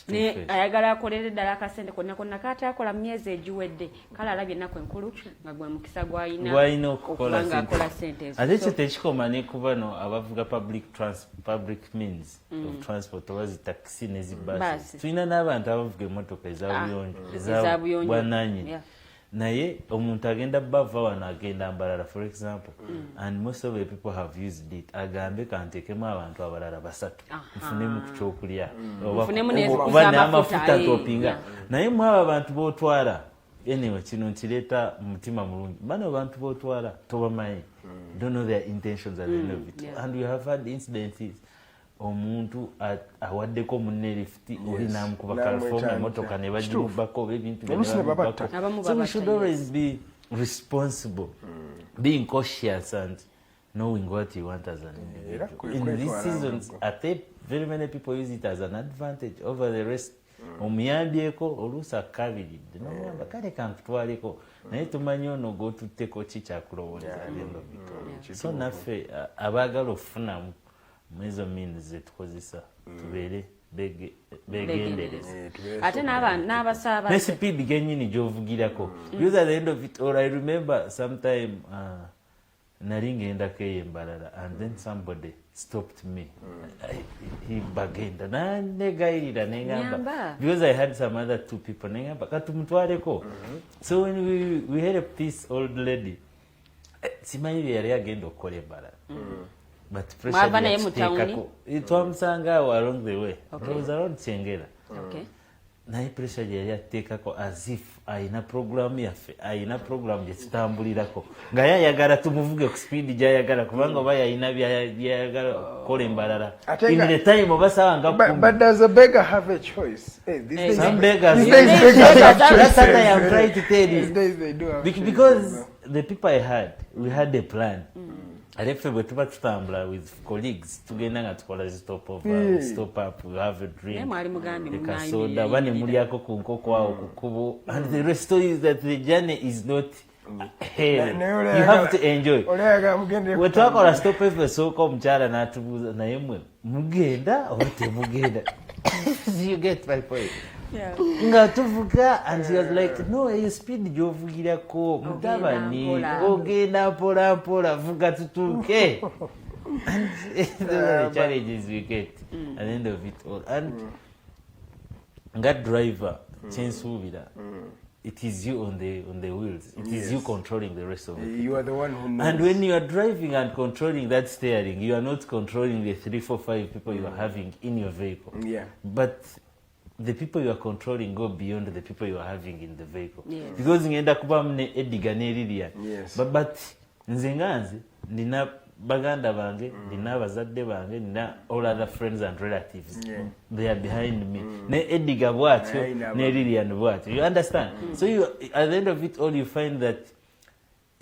Ne ayagala akolere ddala akasente konna kaataakola mu myezi egiwedde kale alabye ennaku enkulu nga gwe mukisa gw'alina okukola sente ezo. Ate ekyo tekikoma ne ku bano abavuga public means of transport oba zitakisi ne zibasi. Tulina n'abantu abavuga emmotoka ezabuyonjo bwannannyini. Naye omuntu agenda bava wano agenda mbalala for example and most of the people have used it agambe kanteekemu abantu abalala 3 nfunemu ku kyokulya oba n'amafuta topinga naye mu abo abantu bootwala anyway kino nkireeta mutima mulungi bano abantu bootwala tobamanyi don't know their intentions at the end of it and we have had incidences omuntu awaddeko munne lift oli n'amukuba California motoka ne bagirubako ebintu byabako. So we should always be responsible, being cautious and knowing what you want as an individual. In these seasons, I think very many people use it as an advantage over the rest. Omuyambyeko oluusi akabiridde nomuyamba kale kankutwaleko naye tumanyi ono g'otutteko ki kyakulowooza agenda. So naffe abaagala okufunamu mwezo means zetukozesa tubeere begendereza ate n'abasaba ne speed genyini gy'ovugirako because at the end of it all I remember sometime nali ngendako eyo embalala and then somebody stopped me. He bagenda nanegayirira nengamba because I had some other 2 people nengamba katumutwaleko. So when we had this old lady simanyi bye yali agenda okukola embalala but pressure twamusanga awo along the way. It was around Kyengera. Naye pressure gye yali ateekako as if ayina programu yaffe ayina programu gye tutambulirako nga yayagala tumuvuge ku speed gyayagala kubanga oba yayina byayagala okukola embalala in the time oba sawa nga but does a beggar have a choice? Some beggars that's what I am trying to tell you because the people I had we had a plan. Alefe bwe tuba tutambula with colleagues tugenda nga tukola stop over stop up we have a drink kasoda bane mulyako ku nkoko awo ku kubo and the rest is that the journey is not hell. You have to enjoy. We twakola stop over soko omukyala n'atubuuza naye mwe mugenda oba temugenda. You get my point. Nga tuvuga and he was like no you speed gyovugirako mutabani ogenda mpola mpola vuga tutuuke and the challenges we get at the end of it all and nga driver kyensuubira it is you on the wheels. It is you controlling the rest of it. You are the one who knows. And when you are driving and controlling that steering, you are not controlling the 3, 4, 5 people you are having in your vehicle. Yeah. But the people you are controlling go beyond the people you are having in the vehicle. Yes. Because ngenda kuba mne Edgar ne Lilian. Yes. But nze nganze nina baganda bange, nina bazadde bange, nina all other friends and relatives. Yeah. They are behind me. Ne Edgar bwatyo, ne Lilian bwatyo. You understand? So you, at the end of it all, you find that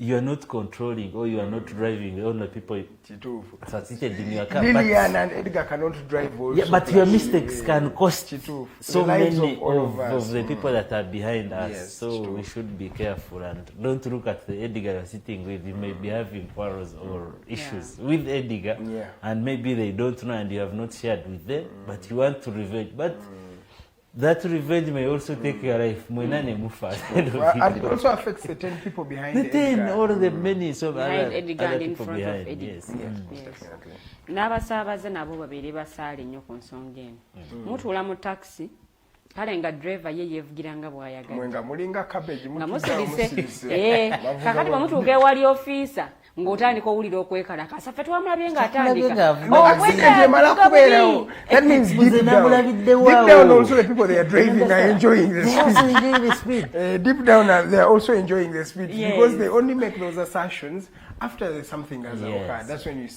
you are not controlling or you are not driving all the people succeeded in your car. Lilian and Edgar cannot drive also. Yeah, but your mistakes can cost so many of the people that are behind us. Yes, so we should be careful and don't look at the Edgar you're sitting with. You may be having quarrels or issues with Edgar, and maybe they don't know and you have not shared with them, but you want to revenge. But that revenge may also take your life. And it also affects the 10 people behind the 10 Edgar. or the many so behind Edgar other in people front behind. of Edgar. Yes. Definitely. N'abasaabaze nabo babiri basaale nnyo ku nsonga eno. Mutuula mu taxi kale nga driver ye yeevugira nga bw'ayagala. Mwenga mulinga cabbage nga musirise. Kakati bwe mutuuka ewali ofiisa ng'otandika owulira okwekalakasa ffe twamulabye ng'atandika. That means deep down also the people they are driving are enjoying the speed. Deep down they are also enjoying the speed because they only make those assertions after something has occurred. That's when you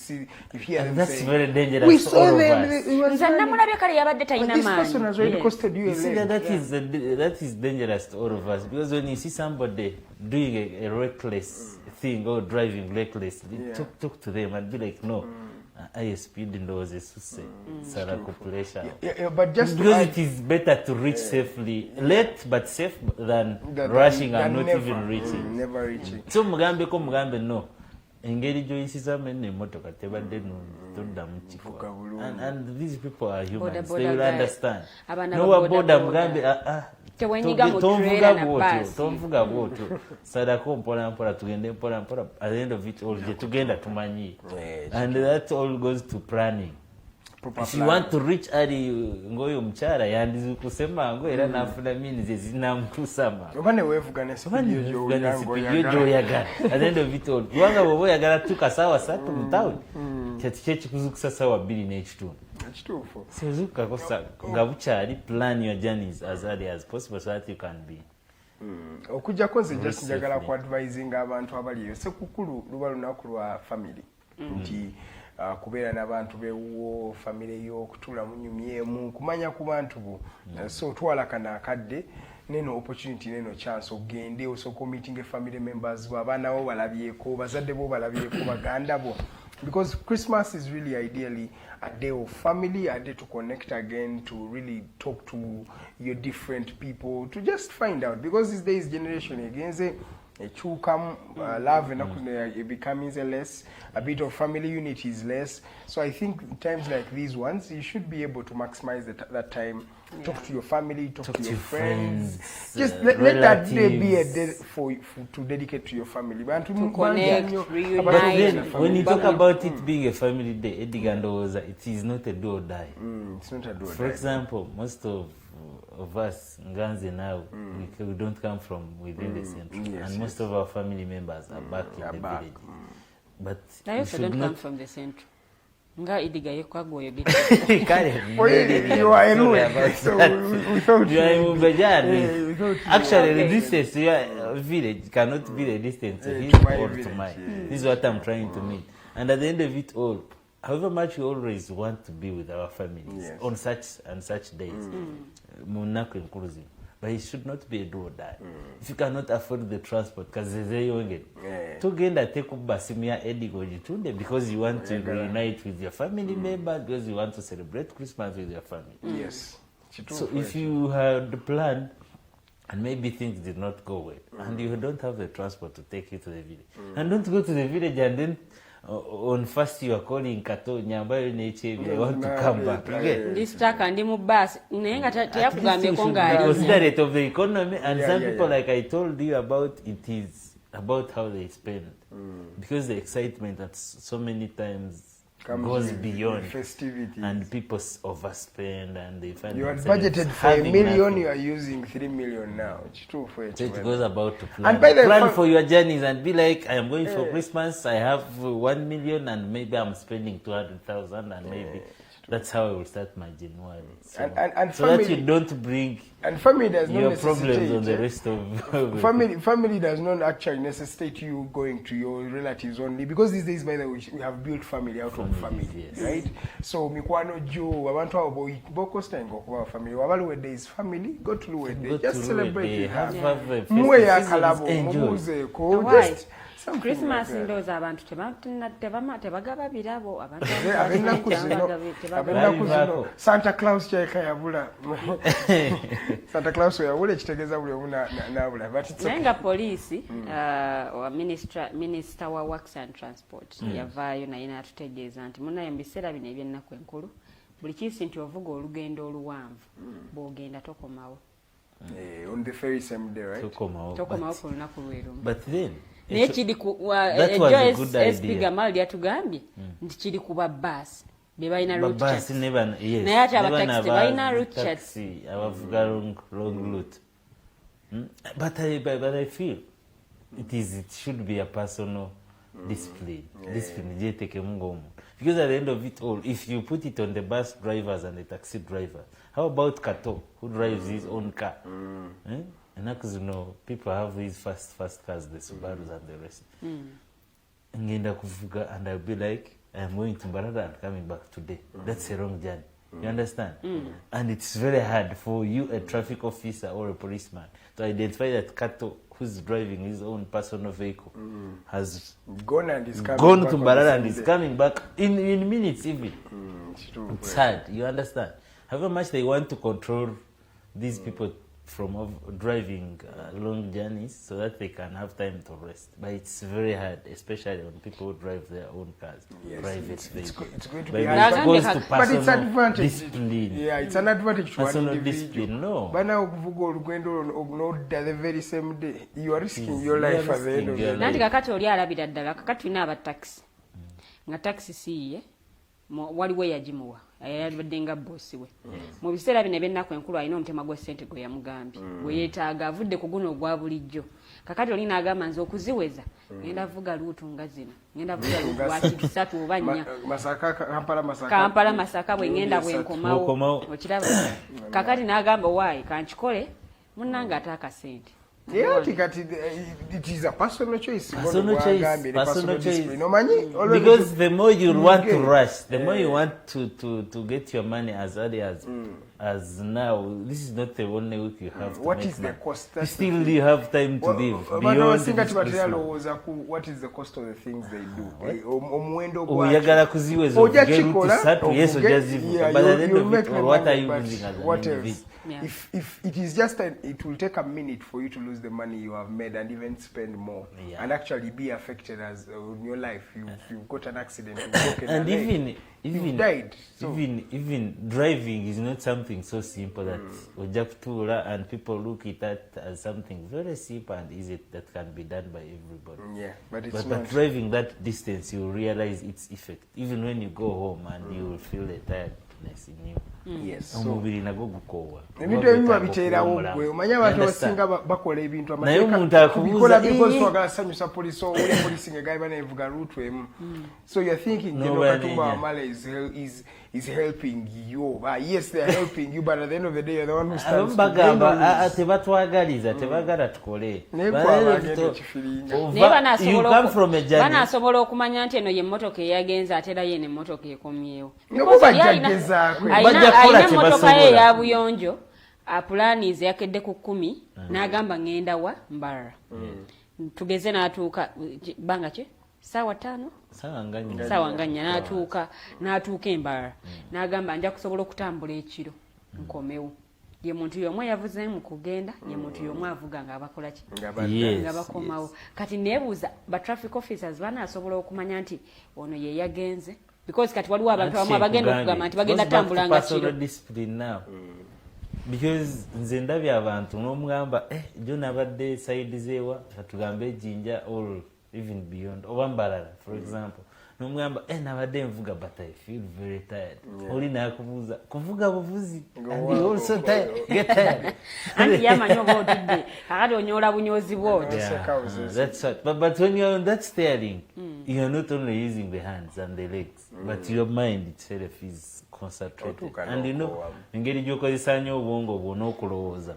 hear them that's saying, very dangerous. We saw them. Nze namulabye kale yabadde talina This person has already costed you a leg. That is dangerous to all of us because when you see somebody doing a reckless thing or driving recklessly, talk to them and be like, no, I speed in those but just because it is better to reach safely, late but safe than rushing and not even reaching. Never reaching. So mugambe no. Engeri joyisizamu emmotoka tebadde todda mu kifo. And these people are humans. They will understand. No boda mugambe tonvuga bwotyo sadako mpola tugende mpola at the end of it all tugenda tumanyi. And that all goes to planning. If you want to reach early ngoyo mchara yandizukuse mango era nafuna mini zinamutusama obane wevugane speed yo yagala at the end of it all wanga bobo yagala tuka sawa 3 mu town kyati kuzukusa sawa 2 n'ekitundu ekituufu sezuka kosa nga bukyali plan your journeys as early as possible so that you can be okujjako nze just njagala ku advising abantu abaliyo Ssekukulu luba lunaku lwa family nti kubeera n'abantu bewuwo family yo okutuula mu nyumya emu kumanya ku bantu bo so twala kana akadde neno opportunity neno chance ogende osoko meeting family members bo abaana bo balabyeko bazadde bo balabyeko baganda bo because Christmas is really ideally a day of family, a day to connect again, to really talk to your different people, to just find out because these days generation again say love and becoming less, a bit of family unity is less. So I think times like these ones, you should be able to maximize that time. Talk to your family, talk to your friends. Just let that day be a day to dedicate to your family. To connect, reunite. But then, when you talk about it being a family day, Edgar, it is not a do or die. It's not a do or die. For example, most of us, Nganze now, we don't come from within the centre. And most of our family members are back in the village. But I also don't come from the centre. Nga Edgar yekwago you are anyway, so we thought you are Omumbejja. Actually, the distance to your village cannot be the distance to his or to mine. This is what I'm trying to mean. And at the end of it all, however much we always want to be with our families on such and such days, inclusive. But it should not be a do or die. If you cannot afford the transport, because because you want to reunite with your family members, because you want to celebrate Christmas with your family. Yes. So if you had planned and maybe things did not go well, and you don't have the transport to take you to the village, and don't go to the village and then on first you are calling Kato Nyambayo Neche, I want to come back. This track and the bus, considerate of the economy, and some people, like I told you about, it is about how they spend. Because the excitement that so many times goes beyond festivities. And people overspend and they find you had themselves budgeted for $1 million, nothing. you are using $3 million now. It's true for it. So it goes about to plan. And by the plan for your journeys and be like, I am going for Christmas, I have 1 million and maybe I'm spending 200,000 and maybe that's how I will start my January. So, and so family, that you don't bring and family does not your problems on the rest of family does not actually necessitate you going to your relatives only, because these days, by the way, we have built family out of family, yes. right? So mikwano jo abantu abo boko stango kwa family wabaluwedde is family, go to Luwedde, just celebrate it, have muwe ya kalabo mubuze ko just Christmas ndoza abantu tebagaba birabo abantu abennaku Santa Claus kyeka yabula Santa Claus yabula ekitegeeza buli omu n'abula nayenga poliisi minister wa works and transport yavaayo naye n'atutegeeza nti munaye mu biseera bino eby'ennaku enkulu buli kiisi nti ovuga olugendo oluwanvu bw'ogenda tokomawo on the very same day, right? tokomawo ku lunaku lwerumu but then naye kiri ku SP Gamal yatugambye nti kiri ku babaasi be balina route charts naye ate abataxi tebalina route charts abavuga long route. But I feel it should be a personal discipline. Because at the end of it all, if you put it on the bus drivers and the taxi drivers, how about Kato, who drives his own car? And because, you know, people have these fast cars, the Subarus and the rest. And I'll be like, I'm going to Barada and coming back today. That's a wrong journey. You understand? And it's very hard for you, a traffic officer or a policeman, to identify that Kato, who's driving his own personal vehicle, has gone to Barada and is coming back in minutes even. It's hard. You understand? However much they want to control these people from driving long journeys so that they can have time to rest. But it's very hard, especially when people who drive their own cars, private vehicles. It's going to be hard. But it's an advantage. Discipline. Yeah, it's an advantage to personal an individual. discipline, no. But now, the very same day, you are risking your life at the end of the day. Nanti kakati oli alabira ddala kakati tulina abataxi nga taxi siiye waliwo yagimuwa ayabadde nga boosi we mu biseera bino eby'ennaku enkulu alina omutema gwa ssente gwe yamugambye gwe yeetaaga avudde ku guno ogwa bulijjo kakati oli n'agamba nze okuziweza ngenda vuga luutu nga zino ngenda vuga luutu lwa kisatu oba nnya Kampala Masaka bwe ngenda bwenkomawo okiraba kakati n'agamba waayi kankikole munnange ate akasente. Yeah, it is a personal choice. Personal choice. Because the more you want to rush, the more you want to get your money as early as now. This is not the only week you have to what make is the money. cost? Still you have time to live. What is the cost of the things they do? Oyagala kuziweza ogerutisatu yeso jazivuka. But at the end of it, what are you using as an individual? Yeah. If it is just it will take a minute for you to lose the money you have made and even spend more and actually be affected as in your life you've got an accident, you've broken and a leg, you've died. So even driving is not something so simple that ojaptula and people look at that as something very simple and easy that can be done by everybody. Yeah, but it's but driving that distance, you realize its effect. Even when you go home and you will feel the tiredness in you. Yes, omubiri nago gukowa ebintu ebimu babiteerawo gwe omanya abantu abasinga bakola ebintu amateeka because twagala sanyusa poliisi owulya poliisi nga galiba nevuga ruutu emu so you're thinking Katumba Wamala is helping you. Yes, they're helping you, but at the end of the day, you're the one who stands to tebatwagaliza tebagala tukole. You come from a journey. Bana asobola okumanya nti eno ye mmotoka eyagenza atera ye ne mmotoka ekomyewo. Ayina mmotoka ye ya buyonjo apulanize yakedde ku 10 n'agamba ngenda wa Mbarara. Tugeze n'atuuka banga ki? Sawa 5 sawa nganya n'atuuka Embarara n'agamba nja kusobola okutambula ekiro nkomewo. Ye muntu yomwe yavuze mu kugenda ye muntu yomwe avuga nga abakola ki nga bakomawo. Kati nebuuza ba traffic officers bana asobola okumanya nti ono ye yagenze because kati waliwo abantu abamu abagenda okugamba nti bagenda tambula nga kiro. Because nze ndabye abantu n'omugamba jo nabadde side zewa katugambe ejinja or even beyond Mbarara, for example. nomugamba nabadde nvuga but I feel very tired oli nakubuuza kuvuga buvuzi and you also tired get tired anti yamanyo bwotudde kakati onyola bunyozi bwoti that's right but when you're on that steering you're not only using the hands and the legs but your mind itself is concentrated and you know engeri gyokozesa nnyo obwongo bwo n'okulowooza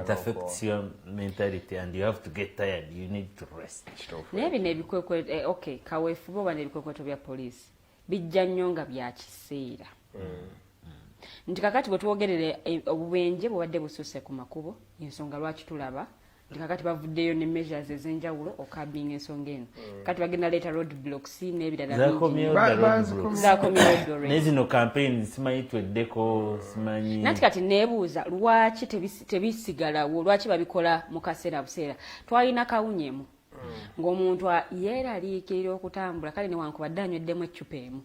it affects your mentality and you have to get tired you need to rest naye bino ebikwekwe okay kaweefube oba n'ebikwekweto bya poliisi bijja nnyo nga bya kiseera nti kakati bwe twogerere obubenje bwebadde bususse ku makubo ensonga lwaki tulaba nti kakati bavuddeyo ne measures ez'enjawulo okabinga ensonga eno kati bagenda leeta road blocks n'ebirala ne zino campaign simanyi tweddeko simanyi nati kati neebuuza lwaki tebisigalawo lwaki babikola mu kaseera buseera twalina kawunyemu ng'omuntu yeeraliikirira okutambula kale newankubadde anyweddemu eccupa emu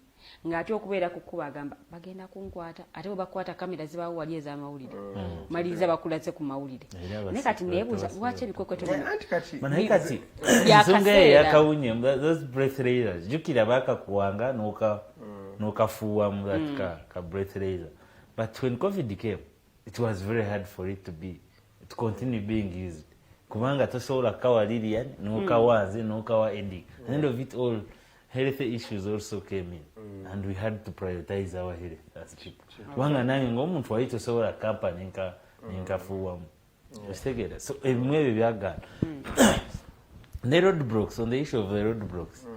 ng'ate okubeera ku kkuba agamba bagenda kunkwata ate bwe bakwata kamera zibaawo wali ez'amawulire maliriza bakulatse ku mawulire naye kati neebuuza lwaki ebikwekweto naye kati ensonga eyo yakawunye those breath raisers jjukira baakakuwanga n'okafuuwamu that ka breath raiser but when covid came it was very hard for it to continue being used kubanga tosobola kawa Lilian n'okawanze n'okawa Eddie at the end of it all health issues also came in and we had to prioritize our health as people kubanga nange ng'omuntu wali tosobola kampani nkafuuwamu okitegera so ebimu ebyo byagaana ne road blocks on the issue of the road blocks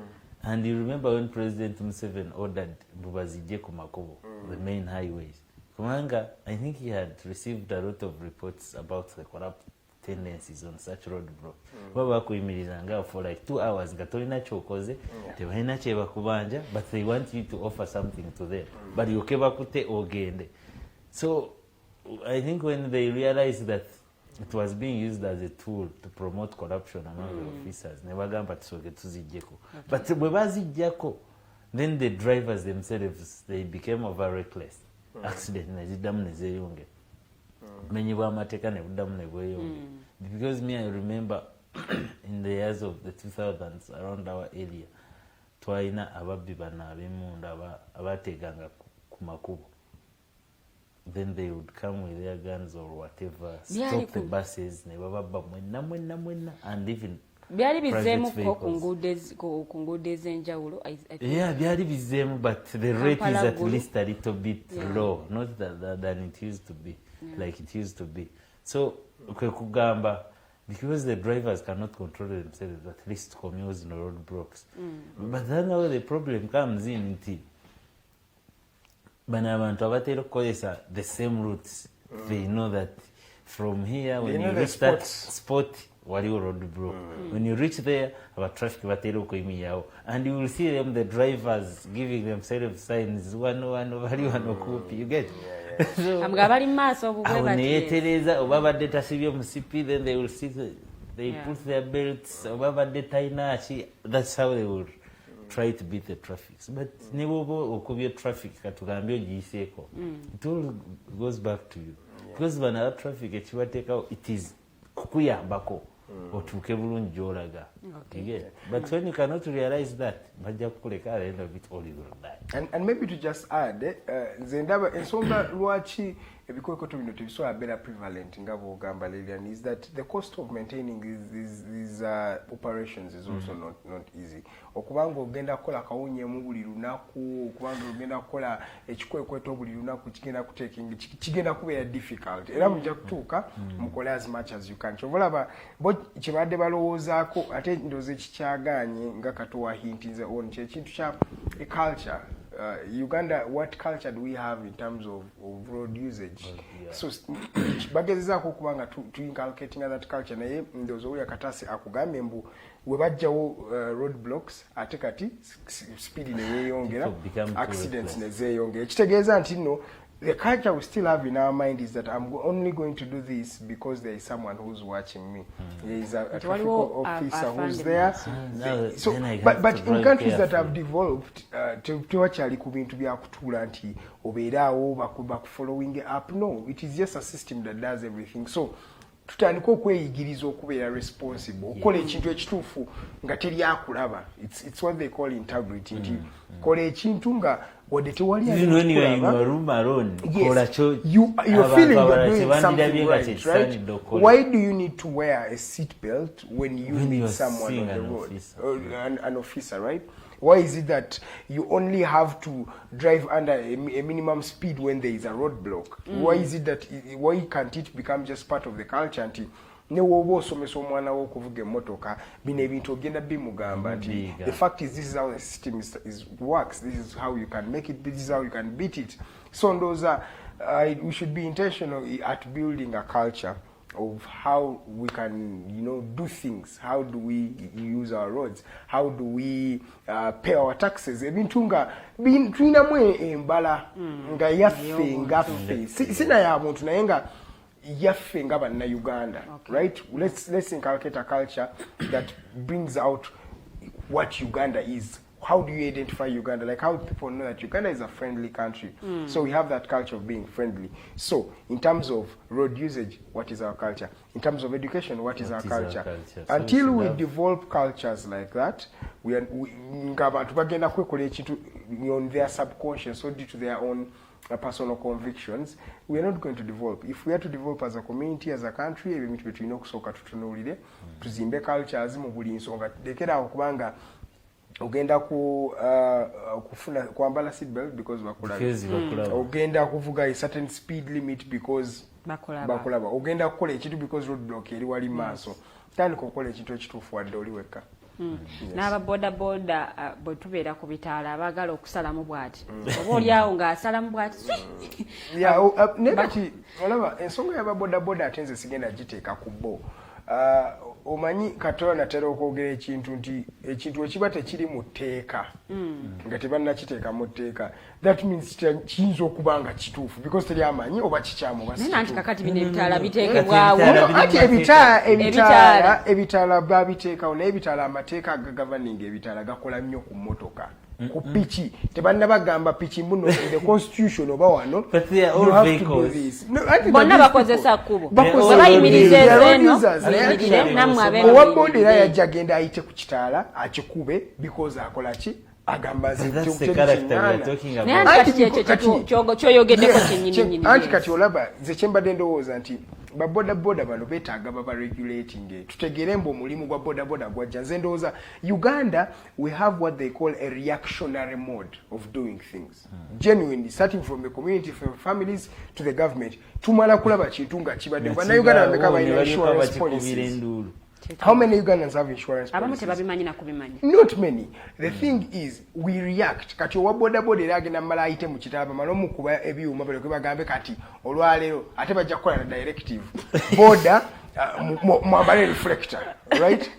and you remember when President Museveni ordered bubazijje ku makubo the main highways kubanga I think he had received a lot of reports about the corrupt tendencies on such road blocks baba bakuyimirizanga for like 2 hours nga tolina kyokoze tebalina kyebakubanja but they want you to offer something to them but yoke bakute ogende so I think when they realized that it was being used as a tool to promote corruption among the officers ne bagamba tusoke tuzijjeko but bwe bazijjako then the drivers themselves they became over reckless accident neziddamu nezeyongera menyibwa amateeka ne buddamu ne bweyongera because me I remember in the years of the 2000s around our area twalina ababbi bano ab'emmundu abateeganga ku makubo then they would come with their guns or whatever stop the buses ne bababba mwenna and even byali bizeemuko ku nguudo ez'enjawulo byali bizeemu but the rate is at least a little bit low not than it used to be like it used to be so kwe kugamba because the drivers cannot control themselves at least commute in road blocks but then now the problem comes in nti bana abantu abatera okukozesa the same routes they know that from here when you reach that spot waliwo road block when you reach there aba traffic batera okuyimirawo and you will see them the drivers giving themselves signs wano bali wano kupi you get amga bali maaso obugwe bati neyetereza oba badde tasibye musipi then they will see they put their belts oba badde tainachi that's how they will try to beat the traffic but ne boba okubye traffic katugambye ogiyiseeko it all goes back to you because bana traffic ekibateekawo it is kukuyambako otuuke bulungi gy'olaga but when you cannot realize that bajja kukuleka at the end of it all you will die and maybe to just add nze ndaba ensonga lwaki ebikwekoto bino tebisobola beera prevalent nga bw'ogamba Lilian is that the cost of maintaining these operations is also not easy okubanga ogenda kukola kawunyemu buli lunaku okubanga ogenda kukola ekikwekweto buli lunaku kigenda kubeera difficult era mujja kutuuka mukole as much as you can kyobalaba bo kyebadde balowoozaako ate ndowooza ekikyagaanye nga Kato wahintinze on kyekintu kya culture Uganda, what culture do we have in terms of road usage? So bagezezaako okubanga to inculcating that culture naye ndowooza oyo akatasi akugambye mbu we bajjawo road blocks ate kati speed neyeeyongera accidents nezeeyongera ekitegeeza nti nno the culture we still have in our mind is that I'm only going to do this because there is someone who's watching me. There is a traffic officer who's there. So, but in countries that have developed, tewakyali ku bintu bya kutuula nti obeeraawo bakufollowing up. No, it is just a system that does everything. So, tutandika okweyigiriza okubeera responsible okola ekintu ekituufu nga teri akulaba. It's what they call integrity nti kola ekintu nga wadde tewali even when you are in your room alone you're feeling you're doing something right? Why do you need to wear a seat belt when you meet someone on the road an officer, right? Why is it that you only have to drive under a minimum speed when there is a roadblock? Why is it that why can't it become just part of the culture nti ne woba osomesa omwana wo okuvuga emmotoka bino ebintu ogenda bimugamba nti the fact is this is how the system works, this is how you can make it, this is how you can beat it. So those are we should be intentional at building a culture of how we can, do things. How do we use our roads? How do we pay our taxes? Ebintu nga tuinamu embala nga yaffe ngaffe sina ya muntu naye nga yaffe nga bannayuganda, right? Let's inculcate a culture that brings out what Uganda is. How do you identify Uganda? Like how people know that Uganda is a friendly country. So we have that culture of being friendly. So in terms of road usage, what is our culture? In terms of education, what is our culture? Until we develop cultures like that, we on their subconscious or due to their own personal convictions, we are not going to develop. If we are to develop as a community, as a country, ebintu between okusoka tutunulire tuzimbe cultures mu buli nsonga dekera okubanga ogenda kufuna kwambala seat belt because bakulaba ogenda kuvuga a certain speed limit because bakulaba ogenda kukola ekintu because roadblock eri wali maaso tandika okukola ekintu ekituufu wadde oli wekka. N'aba boda bwe tubeera ku bitaala abagala okusalamu bw'ati oba oliawo ng'asalamu bw'ati nebati olaba ensonga y'ababodaboda ate nze sigenda giteeka ku bo. Omanyi Kato natera okwogera ekintu nti ekintu ekiba tekiri mu tteeka nga tebannakiteeka mu tteeka, that means kiyinza okuba nga kituufu because teri amanyi oba kikyamu nanti kakati bino ebitaala biteekebwawo ati ebitaala babiteekawo naye ebitaala amateeka agagavaninga ebitaala gakola nnyo ku mmotoka ku piki tebannabagamba piki muno in the constitution oba wano you have to do this. Bonna bakozesa kkubo bayimiriza eno bayimirire nammwe ab'eno owa boda era yajja agenda ayite ku kitaala akikube because akola ki agamba kyoyogeddeko kyennyini anti kati olaba nze kyembadde ndowooza nti babodaboda bano beetaaga babaregulating tutegeere mbu omulimu gwa bodaboda gwajja. Nze ndowooza Uganda we have what they call a reactionary mode of doing things genuinely starting from the community, from families to the government. Tumala kulaba kintu nga kibadde bannayuganda bameka balina insurance policies. How many Ugandans have insurance policies? Not many. The thing is, we react. Kati owa bodaboda era agenda mmala ayite mu kitala bamala omukuba ebyuma bale kwe bagambe kati olwaleero ate bajja kukola na directive boda mwambale reflector, right?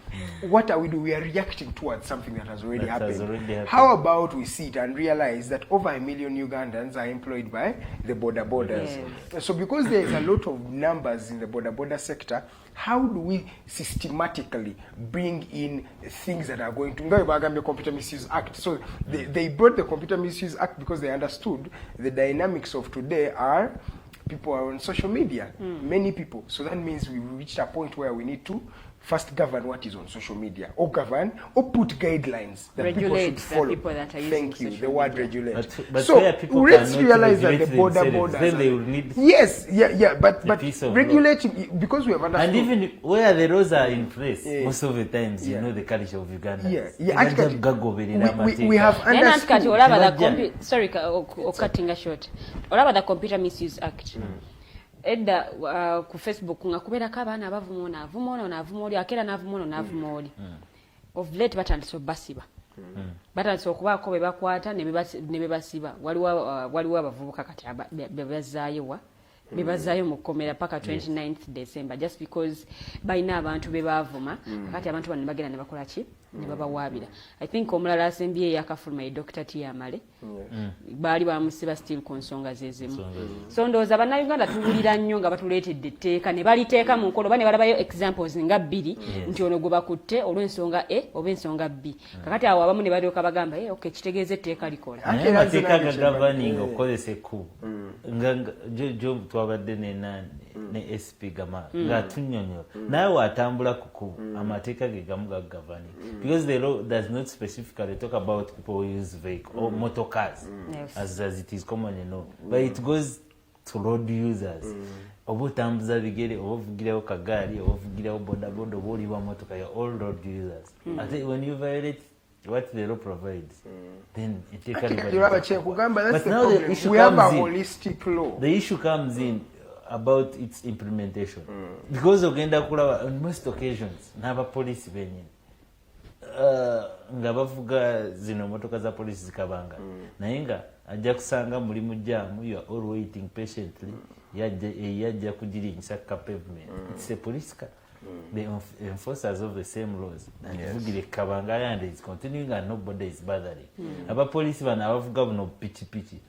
What are we doing? We are reacting towards something that has already happened. How about we see it and realize that over 1 million Ugandans are employed by the bodabodas? Yes. So because there is a lot of numbers in the bodaboda sector, how do we systematically bring in things that are going to the Computer Misuse Act? So they brought the Computer Misuse Act because they understood the dynamics of today are people are on social media, many people. So that means we reached a point where we need to first govern what is on social media, or govern, or put guidelines that regulate people should follow. People that are Thank you, the word media. regulate. But so let's realize that the borders. Then they will need but regulating because we have understood. And even where the laws are in place, most of the times you know the culture of Uganda. We have understood. Sorry, cutting a short. Olaba the Computer Misuse Act. Edda ku Facebook nga kubeerako abaana abavuma oli akera n'avuma oli of late batandise basiba batandise okubaako be bakwata ne bebasiba waliwo abavubuka kati bebazaayo mu kkomera paka 29th December just because balina abantu bebavuma kati abantu bano ne bagenda ne bakola ki ne babawaabira. I think omulala asembye yakafuluma ye Dr. Tiyamale baali bamusiba still ku nsonga zezimu. So ndowooza bannayuganda tuwulira nnyo nga batuleetedde etteeka ne baliteeka mu nkolo oba ne balabayo examples nga bbiri nti ono gwe bakutte olw'ensonga A oba ensonga B. Kakati awo abamu ne balyoka bagamba okay kitegeeza etteeka likola. Amateeka ga governing okukozesa ekkubo nga jo twabadde n'enani ne SP gama nga tunyonyo naye watambula kukubu amateeka ge gamu gagavani because the law does not specifically talk about people who use vehicle or motor cars as it is commonly known but it goes to road users obutambuza bigere obuvugirawo kagaali obuvugirawo bodaboda oboliwa motoka ya all road users I think when you violate what the law provides then it takes everybody. But now the issue we have a comes in. holistic law. The issue comes in about its implementation because ogenda kulaba on most occasions n'aba police benyini nga bavuga zino motoka za police zikabanga naye nga ajja kusanga muli mu jam you are all waiting patiently yajja kugirinyisa ka pavement it's a police car the enforcers of the same laws and vugire kabanga and is continuing and nobody is bothering aba police bana abavuga buno pichi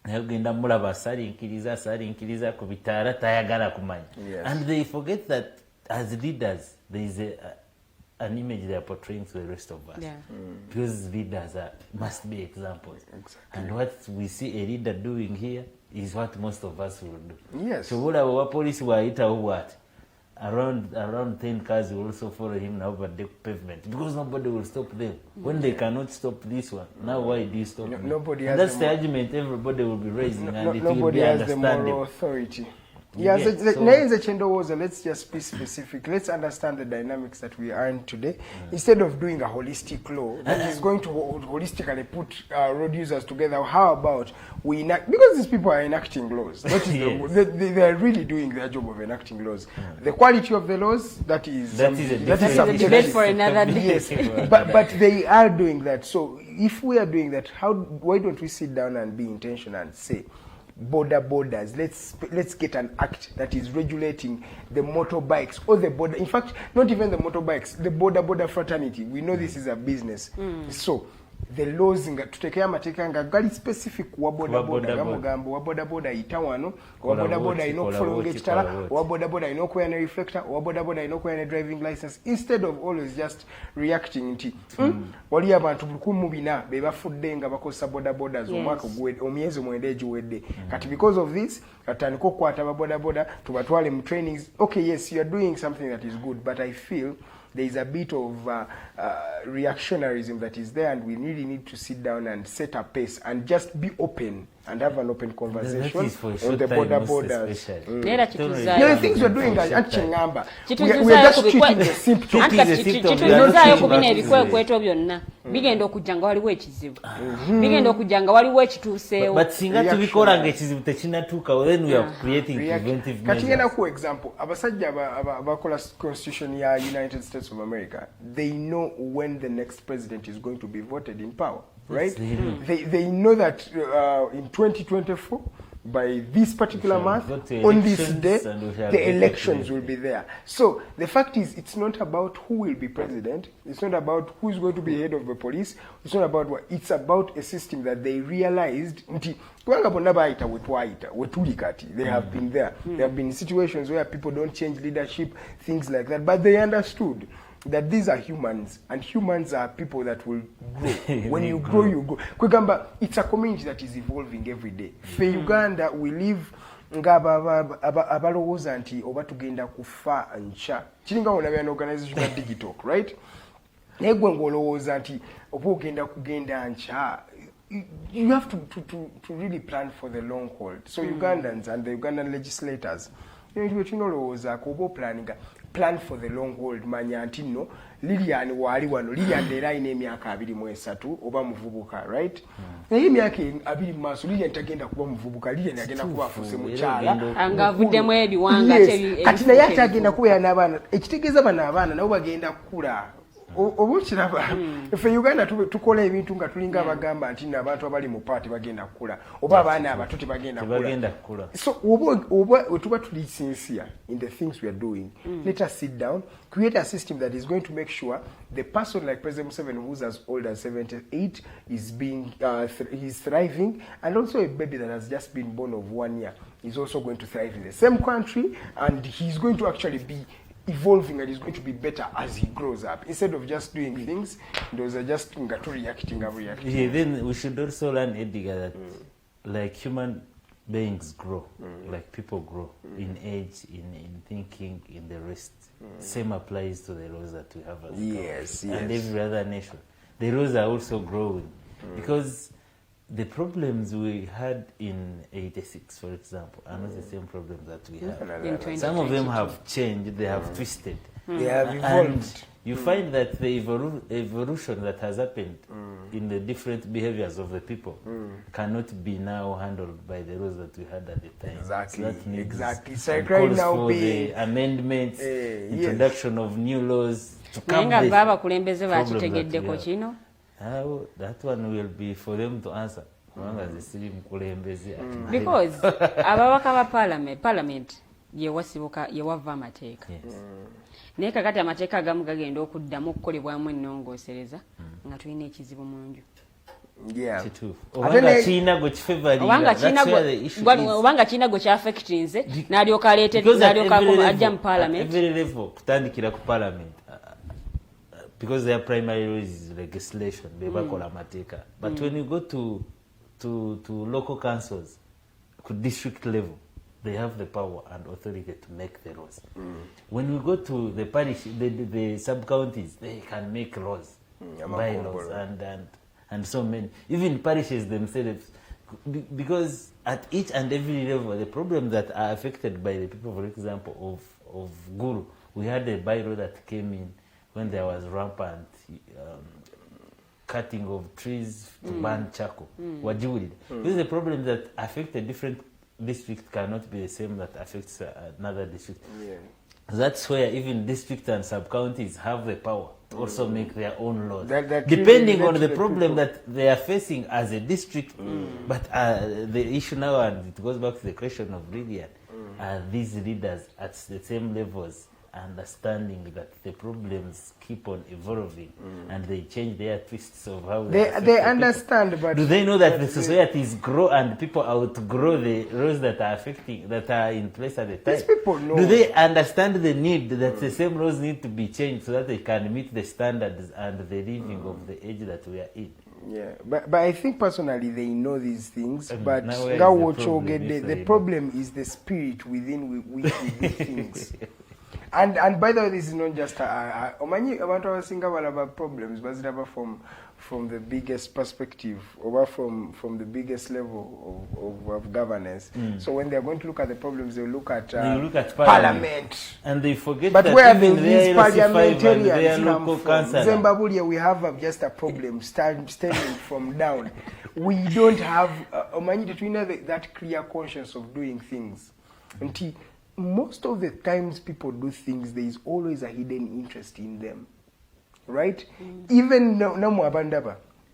agenda mulaba asalinkiriza ku bitaala tayagala kumanya and they forget that as leaders there is an image they are portraying to the rest of us because leaders must be examples and what we see a leader doing here is what most of us will do so bulaba police waayitawo what around 10 cars will also follow him now over the pavement because nobody will stop them when they cannot stop this one now why do you stop me? Nobody and has that's the argument everybody will be raising and it will nobody be has the understandable. moral authority. Let's just be specific. Let's understand the dynamics that we are in today. Instead of doing a holistic law that is going to holistically put road users together, how about we enact, because these people are enacting laws. That is they are really doing their job of enacting laws. The quality of the laws, that is a debate for another day. Yes, but they are doing that. So if we are doing that, why don't we sit down and be intentional and say, borders, let's get an act that is regulating the motorbikes or the border, in fact not even the motorbikes, the border fraternity. We know this is a business so the laws tutekea amateeka nga gali specific wa bodaboda gamugambo wa bodaboda itawano wa bodaboda inokufolonga ekitala wa bodaboda inokuya ne reflector wa bodaboda inokuya ne driving license instead of always just reacting nti wali abantu 1,400 be bafudde nga bakosa bodaboda omwaka omyezi omwenda egiwedde kati because of this atandika okukwata ba bodaboda tubatwale mu trainings. Okay, yes, you are doing something that is good, but I feel there is a bit of reactionarism that is there, and we really need to sit down and set a pace and just be open and have an open conversation on the borders. The things we're doing are Chengamba. We are just treating the symptoms. Kituzayo kubina ebikwekweto byonna bigenda okujjanga waliwo ekizibu bigenda okujjanga waliwo ekituuseewo but singa tubikola ng'ekizibu tekinatuuka then we are creating preventive measures. Kati ngenda ku example abasajja abakola constitution ya United States of America, they know when the next president is going to be voted in power, right? They know that in 2024 by this particular month, on this day, the elections will be there. So the fact is, it's not about who will be president. It's not about who is going to be head of the police. It's not about what. It's about a system that they realized. They have been there. There have been situations where people don't change leadership, things like that. But they understood that these are humans, and humans are people that will grow. When you grow, you grow. Kwegamba, it's a community that is evolving every day. For Uganda, we live abalowooza nti oba tugenda kufa ncha. Kiringa wona an organization like Digitalk, right? Naye gwe ng'olowooza nti oba ogenda kugenda ncha. You have to really plan for the long haul. So Ugandans and the Ugandan legislators, plan for the long haul. Manya nti no Lilian wali wano Lilian era ine emyaka 23 oba muvubuka, right? Naye emyaka 2 maaso Lilian tagenda kuba muvubuka, Lilian agenda kuba afuse mukyala angavuddemu ebiwanga kati naye atagenda kubeera n'abaana ekitegeeza bano abaana nabo bagenda kukula. Obukiraba efe Uganda tukola ebintu nga tulinga abagamba nti n'abantu abali mu party bagenda kukula oba abaana abato tebagenda kukula. So oba tuba tuli sincere in the things we are doing, let us sit down, create a system that is going to make sure the person like President Museveni, who's as old as 78, is being he's thriving, and also a baby that has just been born of 1 year is also going to thrive in the same country, and he's going to actually be evolving and is going to be better as he grows up, instead of just doing things those are just reacting. Yeah, then we should also learn, Edgar, that like human beings grow, like people grow in age, in thinking, in the rest. Same applies to the laws that we have as yes, and every other nation. The laws are also growing because the problems we had in 86, for example, are not the same problems that we have. Some of them have changed, they have twisted. They have evolved. And you find that the evolution that has happened in the different behaviors of the people cannot be now handled by the laws that we had at the time. Exactly, So that needs exactly. and So right calls now for being the amendments, introduction of new laws to naye come nga with baabakulembeze problems that we bakitegeddeko have. kino That one will be for them to answer. because ababaka ba parliament yewava amateeka naye kakati amateeka agamu gagenda okuddamu okukolebwamu ennongoosereza nga tulina ekizibu mu nju obanga kiina gwe kyaffectinze n'alyoka ajja mu parliament kutandikira ku parliament because their primary role is legislation bebakola amateeka but when you go to local councils to district level they have the power and authority to make the laws. When we go to the parish, the sub-counties, they can make laws, bylaws, and so many. Even parishes themselves, because at each and every level, the problems that are affected by the people, for example, of Guru, we had a bylaw that came in when there was rampant cutting of trees to burn charcoal. This is a problem that affected different district cannot be the same that affects another district. That's where even district and sub-counties have the power to also make their own laws, depending on the problem that they are facing as a district. But the issue now, and it goes back to the question of Lilian, are these leaders at the same levels understanding that the problems keep on evolving and they change their twists of how they understand people. But do they know that the societies grow and people outgrow the laws that are in place at the time? These people know. Do they understand the need that the same laws need to be changed so that they can meet the standards and the living of the age that we are in? Yeah, but I think personally they know these things. But the problem is the spirit within which we do things. And by the way, this is not just omanyi abantu abasinga balaba problems baziraba from the biggest perspective or from the biggest level of governance. So when they're going to look at the problems, they look at parliament. And they forget but that where even these parliamentarians local council. Zimbabwe, we have just a problem stemming from down. We don't have that clear conscience of doing things. Until most of the times people do things, there is always a hidden interest in them, right? Even now,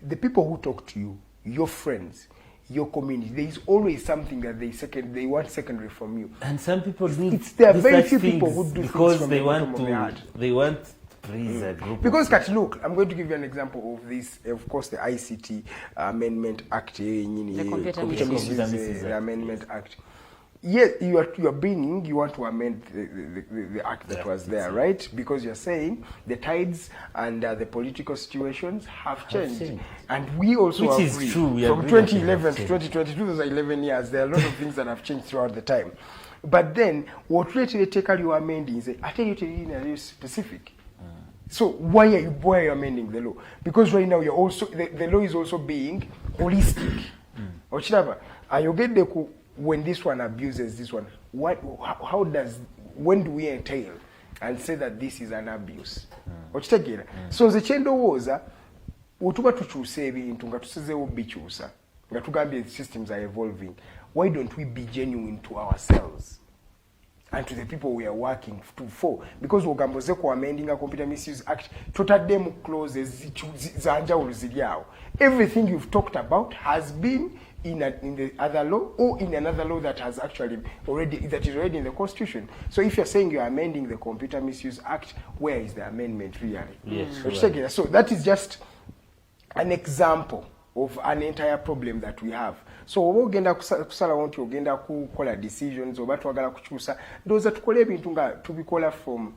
the people who talk to you, your friends, your community, there is always something that they want secondary from you. And some people do. There are very few people who do because things they from want the heart. They want to praise a group. Because look, I'm going to give you an example of this. Of course, the ICT Amendment Act, the Computer Misuse Amendment Act. Yes, you want to amend the act that was there, right? Because you're saying the tides and the political situations have changed. And we also agree. Is true. From 2011 to 2022, those are 11 years. There are a lot of things that have changed throughout the time. But then, what really take you amending is, I tell you to be specific. So why are you amending the law? Because right now you're also the law is also being holistic. And you get the when this one abuses this one, when do we entail and say that this is an abuse? So the chendo was utuba tuchuse ebintu nga tusezewo bichusa nga tugambye systems are evolving. Why don't we be genuine to ourselves and to the people we are working for? Because wogamboze ku amending a Computer Misuse Act totadde clauses zanjawulo zilyawo. Everything you've talked about has been in the other law or in another law that has actually already in the Constitution. So if you're saying you're amending the Computer Misuse Act, where is the amendment really? Yes. Right. So that is just an example of an entire problem that we have. So ogenda kusala wonti ogenda kukola decisions oba twagala kukyusa ndoza tukole ebintu nga tubikola from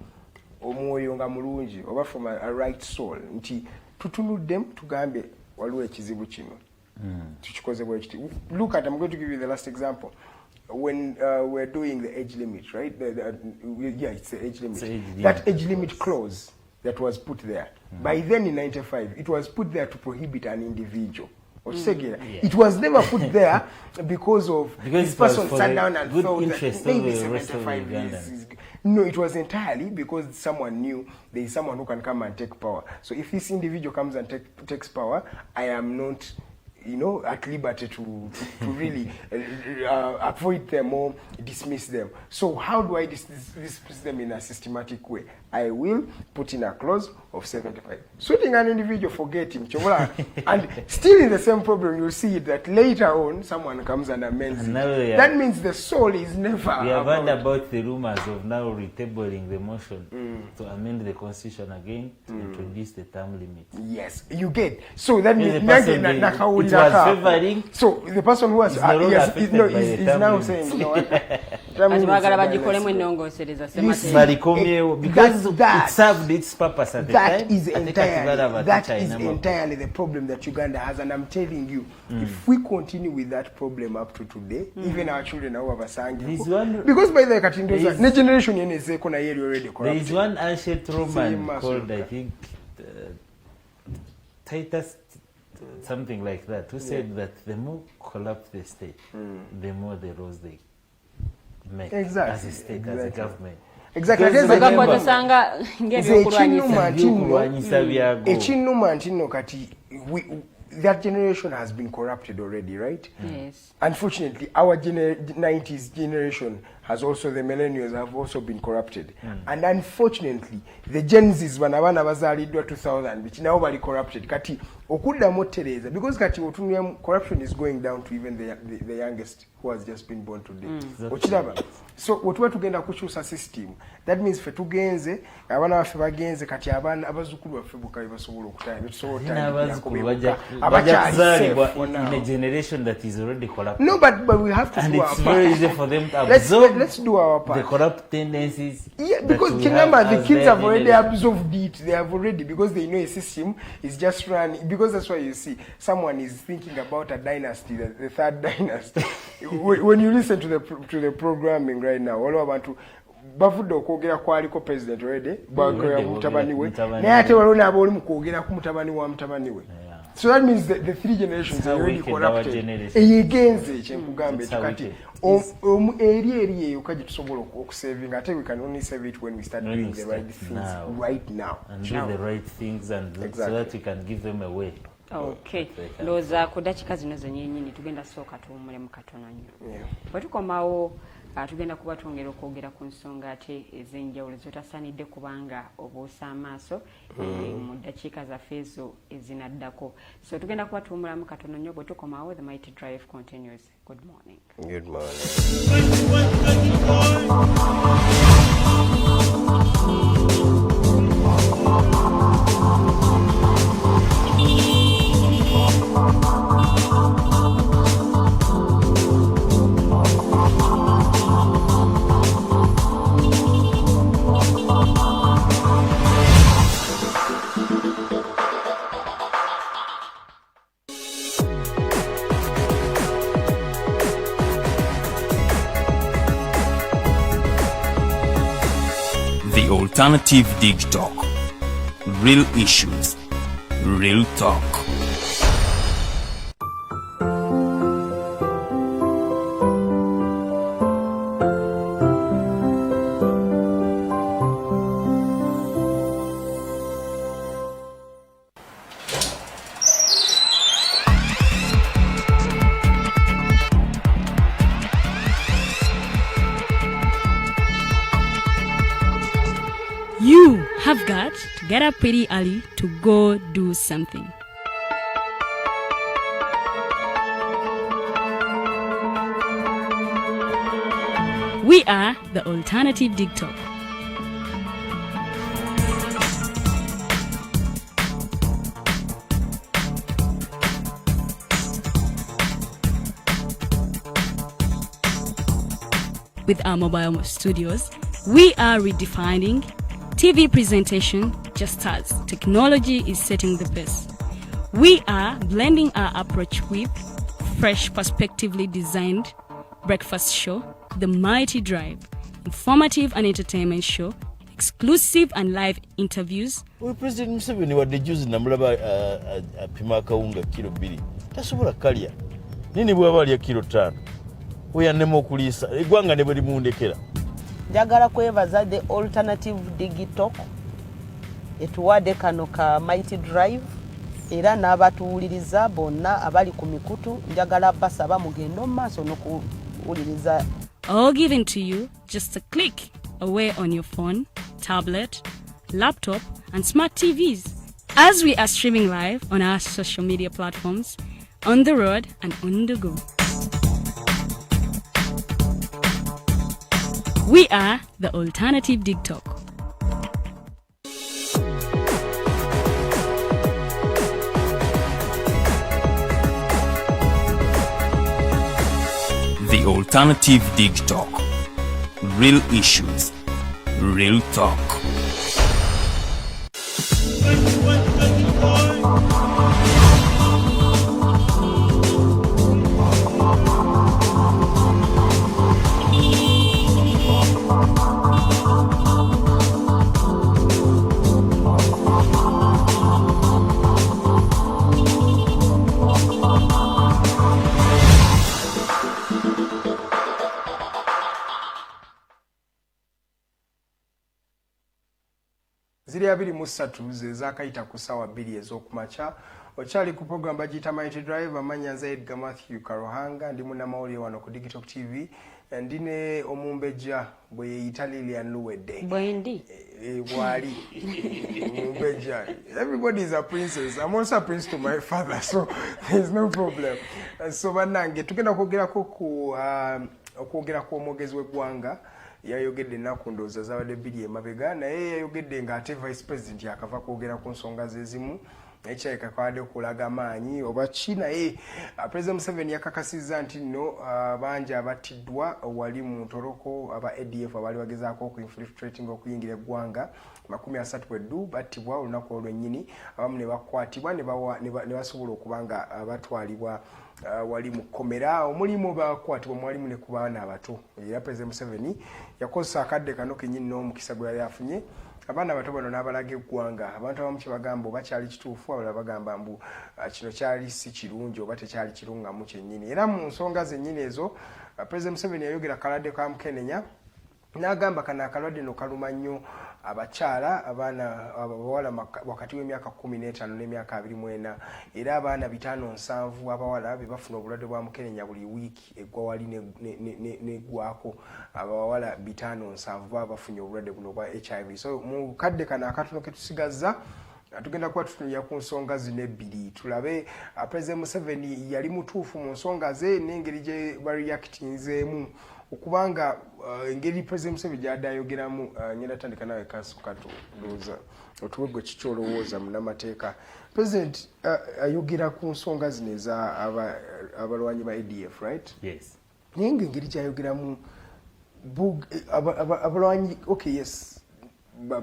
omwoyo nga mulungi oba from a right soul nti tutunuddemu tugambe waliwo ekizibu kino Look at, I'm going to give you the last example. When we're doing the age limit, right? It's the age limit. That age limit clause that was put there. By then in 95, it was put there to prohibit an individual. It was never put there because this person sat down and thought that maybe 75 years. No, it was entirely because someone knew there is someone who can come and take power. So if this individual comes and takes power, I am not, at liberty to really avoid them or dismiss them. So how do I dismiss them in a systematic way? I will put in a clause of 75. Shooting an individual, forget him. And still in the same problem, you'll see that later on, someone comes and amends it. That means the soul is never We have heard about the rumors of now retabling the motion to amend the constitution again to introduce the term limit. Yes, you get. So that means it was favoring. So the person who has is now saying, because it served its purpose at the time. That is entirely the problem that Uganda has, and I'm telling you, if we continue with that problem up to today, even our children are oversang. Because by the generation there is one ancient Roman called, I think, Titus, something like that, who said that the more corrupt the state, the more the laws they make as a state, as a government. Exactly. That generation has been corrupted already, right? Yes. Unfortunately, our 90s generation has also, the millennials have also been corrupted. And unfortunately, the Gen Zs, when abana bazalidwa 2000, which now bali corrupted, kati okudda motereza, because kati corruption is going down to even the youngest who has just been born today. So what we tugenda kukyusa system, that means fe tugenze abana baffe bagenze kati abana abazukulu baffe bukayi basobola okutaya in a generation that is already corrupt. No, but we have to and do it's our very part. easy for them to absorb Let's do our part. the corrupt tendencies. Yeah, because remember, the kids have already absorbed it. They have already, because they know a system is just running. Because that's why you see someone is thinking about a dynasty, the third dynasty. When you listen to the programming right now, all about to bavudde okwogera kwaliko president already bagera mutabani we naye ate waliwo n'abali mu kwogera ku mutabani wa mutabani we. So that means the three generations are already corrupted. Eyegenze ekyenkugambe kati eri eyo kaji tusobola okusavinga ate we can only save it when we start doing the right things right now. And do the right things and so that we can give them away. Okay. Loza kudakika zino zenyenyini tugenda soka tuwumule mu katono nnyo. Bwe tukomawo tugenda kuba twongera okwogera ku nsonga ate ez'enjawulo zotasaanidde kubanga obuusa amaaso mu ddakiika zaffe ezo ezinaddako. So tugenda kuba tuwumulamu katono nnyo bwe tukomawo. The Mighty Drive continues. Good morning. Good morning. The Alternative Digitalk. Real issues, real talk. You have got to get up pretty early to go do something. We are the Alternative Digitalk. With our mobile studios, we are redefining TV presentation just as technology is setting the pace. We are blending our approach with fresh, perspectively designed breakfast show, The Mighty Drive, informative and entertainment show, exclusive and live interviews. We President Museveni wadde juzi namulaba apima akawunga kilo 2 tasobola kalya nini bwaba alya kilo 5 oyannema okuliisa eggwanga ne bwe limundekera. Njagala kwebaza the alternative Digitalk etuwadde kano ka Mighty Drive era n'abatuwuliriza bonna abali ku mikutu njagala basaba mugendo mu maaso n'okuwuliriza. All given to you just a click away on your phone, tablet, laptop, and smart TVs. As we are streaming live on our social media platforms, on the road and on the go. We are the alternative Digitalk. The alternative Digitalk. Real issues, real talk. Ziri 23 ze zakayita ku ssaawa 2 ez'okumakya okyali ku program bagiyita Mighty Drive amanya nze Edgar Mathew Karuhanga ndi munnamawulire wano ku Digitalk TV ndine Omumbejja bwe yeeyita Lilian Luwedde Bwendi bwali Omumbejja. Everybody is a princess. I'm also a prince to my father, so there is no problem. So bannange tugenda kwogerako ku omwogezi w'eggwanga yayogedde ennaku ndowooza zabadde 2 emabega naye yayogedde ng'ate vice president yakava kwogera ku nsonga zezimu ekyaleka kabadde okulaga amaanyi oba ki naye president Museveni yakakasizza nti nno bangi abattiddwa wali mu ntoloko aba ADF abaali bagezaako okuinfiltrating okuyingira eggwanga 32 battibwa olunaku olwennyini abamu ne bakwatibwa ne basobola okuba nga batwalibwa wali mu kkomera omulimu bakwatibwa mwalimu ne ku baana abato era president Museveni yakozesa akadde kano kennyini n'omukisa gwe yali afunye abaana abato bano n'abalaga eggwanga abantu abamu kye bagamba oba kyali kituufu abalala bagamba mbu kino kyali si kirungi oba tekyali kirungamu kyennyini era mu nsonga zennyini ezo president Museveni yayogera kaladde ka Mukenenya n'agamba kana akalwadde no kaluma nnyo abakyala abaana abawala wakati w'emyaka 15 n'emyaka 24 era abaana 5-7 abawala be bafuna obulwadde bwa Mukenenya buli wiiki eggwa wali neggwako abawala 5-7 bafunye obulwadde buno bwa HIV. So mu kadde kana akatono ke tusigazza tugenda kuba tutunulira ku nsonga zino 2 tulabe president Museveni yali mutuufu mu nsonga ze n'engeri gye bareactinzeemu okubanga engeri president Museveni gy'adde ayogeramu ngenda tandika nawe Kato ndowooza otuwe gwe kiki olowooza munnamateeka president ayogera ku nsonga zino eza abalwanyi ba ADF right? Yes. Naye ng'engeri gy'ayogeramu abalwanyi okay yes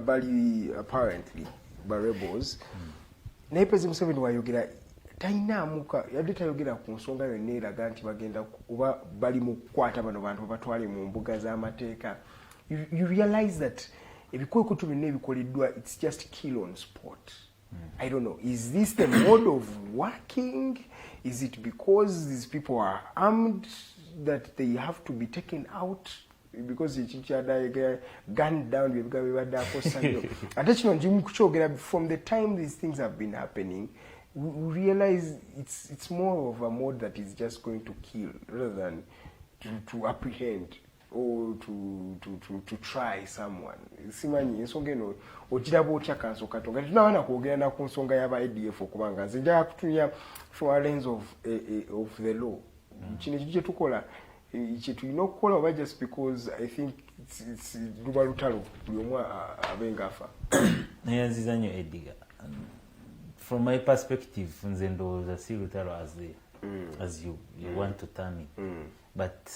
bali apparently ba rebels naye president Museveni wayogera tainaamuka yadde tayogera ku nsonga yonna eraga nti bagenda oba bali mu kukwata bano bantu batwale mu mbuga z'amateeka. You realize that ebikuukutu byonna ebikoleddwa it's just kill on spot. I don't know, is this the mode of working? Is it because these people are armed that they have to be taken out? Because it's gunned down from the time these things have been happening, we realize it's more of a mode that is just going to kill rather than to apprehend or to try someone. Simanyi ensonga eno ogiraba otya kanso katonga tunawana kwogera na ku nsonga y'aba ADF okubanga nze njagala kutunya from a lens of the law. Kino kye tukola kye tulina okukola oba just because I think it's luba lutalo buli omu abenga afa. Nayanziza nnyo Edgar. From my perspective nze ndowooza si lutalo as you want to turn it. But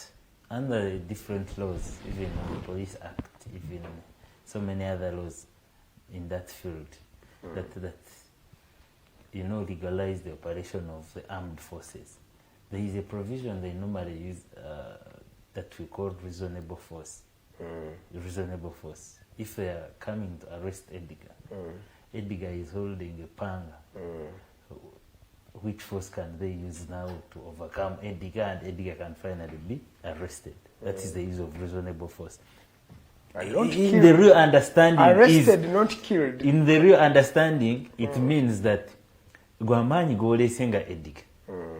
under different laws, even the Police Act, even so many other laws in that field, that legalize the operation of the armed forces, there is a provision they normally use that we call reasonable force. Reasonable force. If they are coming to arrest Edgar, Edgar is holding a panga. Which force can they use now to overcome Edgar, and Edgar can finally be arrested? That is the use of reasonable force. In the real understanding, arrested, not killed. In the real understanding, it means that Guamanyi golesenga Edgar.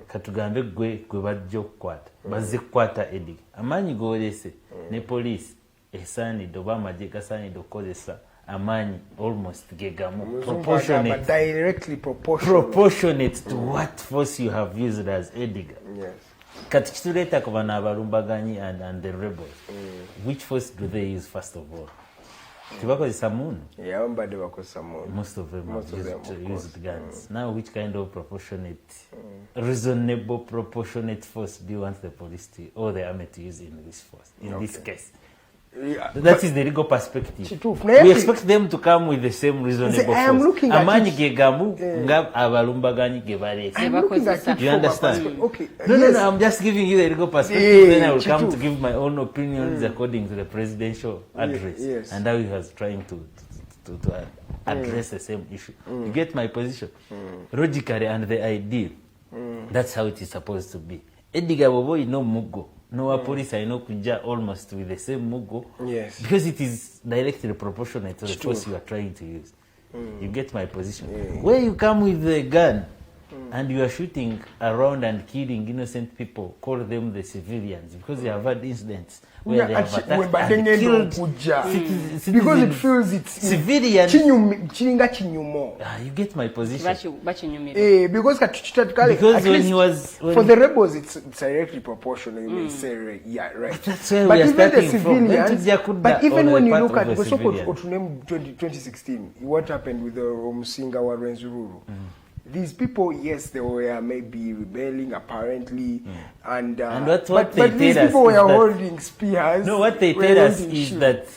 Katugambe gwe bajja okukwata bazze kukwata Edgar. Amanyi golese ne police esaanidde oba amagye gasaanidde okukozesa amaanyi almost gegamu proportionate to what force you have used as Edgar. Yes. Kati kituleeta ku bano abalumbaganyi and the rebels. Which force do they use first of all? Tibakozesa moon. Yeah, mbadde bakozesa moon. Most of them used guns. Now which kind of reasonable proportionate force do you want the police to or the army to use in this force, in this case? Yeah, that is the legal perspective. We expect them to come with the same reasonable force. Amanyi gegamu nga abalumbaganyi gebalese. You understand? Okay. No, I'm just giving you the legal perspective. Then I will come to give my own opinions according to the presidential address and how he was trying to address the same issue. You get my position? Logically and the ideal, that's how it is supposed to be. Edgar Boboy no mugo. No police I know kuja almost with the same mugo. Yes. Because it is directly proportionate to the force you are trying to use. You get my position? Where you come with the gun and you are shooting around and killing innocent people, call them the civilians, because you have had incidents where they have attacked and killed citizens. Because it feels it's civilians. You get my position? Because when he was... for the rebels, it's directly proportional. You may say, yeah, right. But that's where we are starting from. But even when you look at 2016, what happened with the Omusinga Warenzururu? These people, yes, they were maybe rebelling apparently, and what but they these people were holding spears. No, what they tell us is that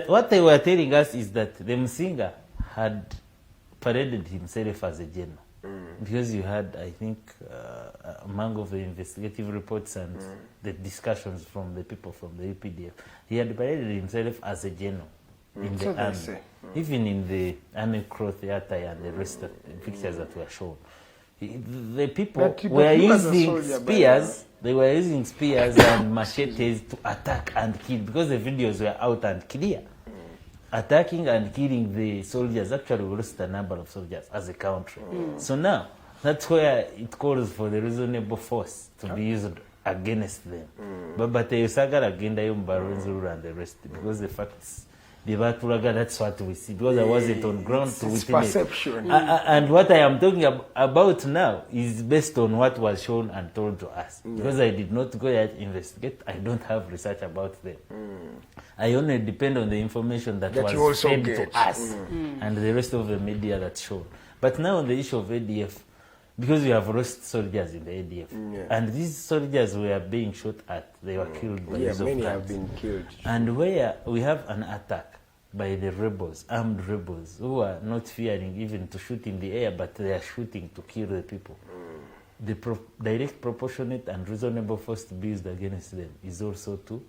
what they were telling us is that the Musinga had paraded himself as a general, because you had, I think, among of the investigative reports and the discussions from the people from the UPDF, he had paraded himself as a general. In the army, even in the army cloth attire and the rest of the pictures that were shown, the people were using spears. They were using spears and machetes to attack and kill, because the videos were out and clear. Attacking and killing the soldiers. Actually, we lost a number of soldiers as a country. So now that's where it calls for the reasonable force to be used against them. But the Usagara agenda Barenzuru and the rest, because the facts. That's what we see, because I wasn't on ground to witness perception. And what I am talking about now is based on what was shown and told to us. Because I did not go yet investigate, I don't have research about them. I only depend on the information that was fed to us and the rest of the media that's shown. But now on the issue of ADF, because we have lost soldiers in the ADF, and these soldiers were being shot at, they were killed by use of guns. Many have been killed. And where we have an attack by the rebels, armed rebels, who are not fearing even to shoot in the air, but they are shooting to kill the people. The direct, proportionate, and reasonable force to be used against them is also to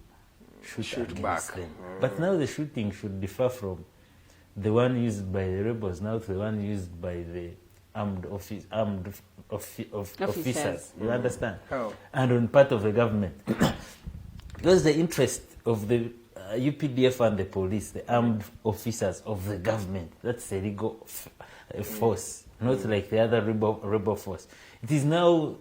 shoot against back. them. But now the shooting should differ from the one used by the rebels now to the one used by the armed officers. You understand? How? And on part of the government. Because the interest of the UPDF and the police, the armed officers of the government, that's a legal force, not like the other rebel force. It is now,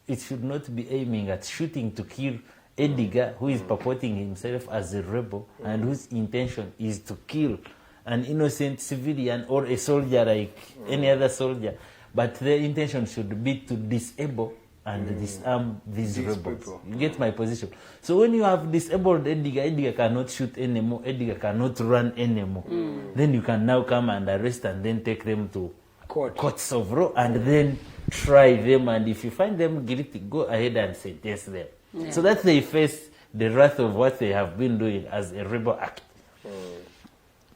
it should not be aiming at shooting to kill Edgar, who is purporting himself as a rebel and whose intention is to kill an innocent civilian or a soldier like any other soldier. But their intention should be to disable and disarm these rebels. People. You get my position? So when you have disabled Edgar, Edgar cannot shoot anymore, Edgar cannot run anymore. Then you can now come and arrest and then take them to courts of law and then try them. And if you find them guilty, go ahead and sentence them. So that they face the wrath of what they have been doing as a rebel act.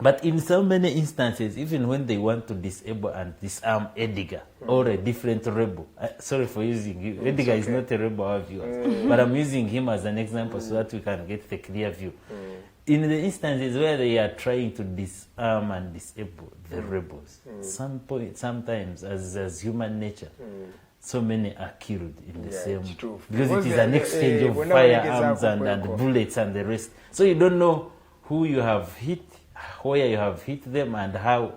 But in so many instances, even when they want to disable and disarm Edgar or a different rebel, sorry for using him, Edgar is not a rebel, our viewers, but I'm using him as an example so that we can get the clear view. In the instances where they are trying to disarm and disable the rebels, sometimes as human nature, so many are killed in the same, because it is an exchange of firearms and bullets and the rest. So you don't know who you have hit, where you have hit them, and how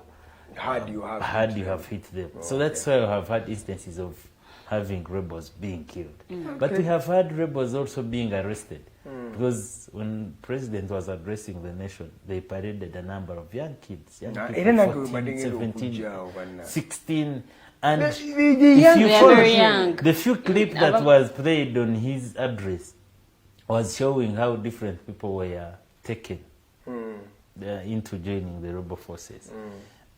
hard you have hit them. So that's why we have had instances of having rebels being killed. But we have had rebels also being arrested. Because when President was addressing the nation, they paraded a number of young kids, young people, 14, 17, 16, and if you follow the few clip that was played on his address was showing how different people were taken into joining the rebel forces.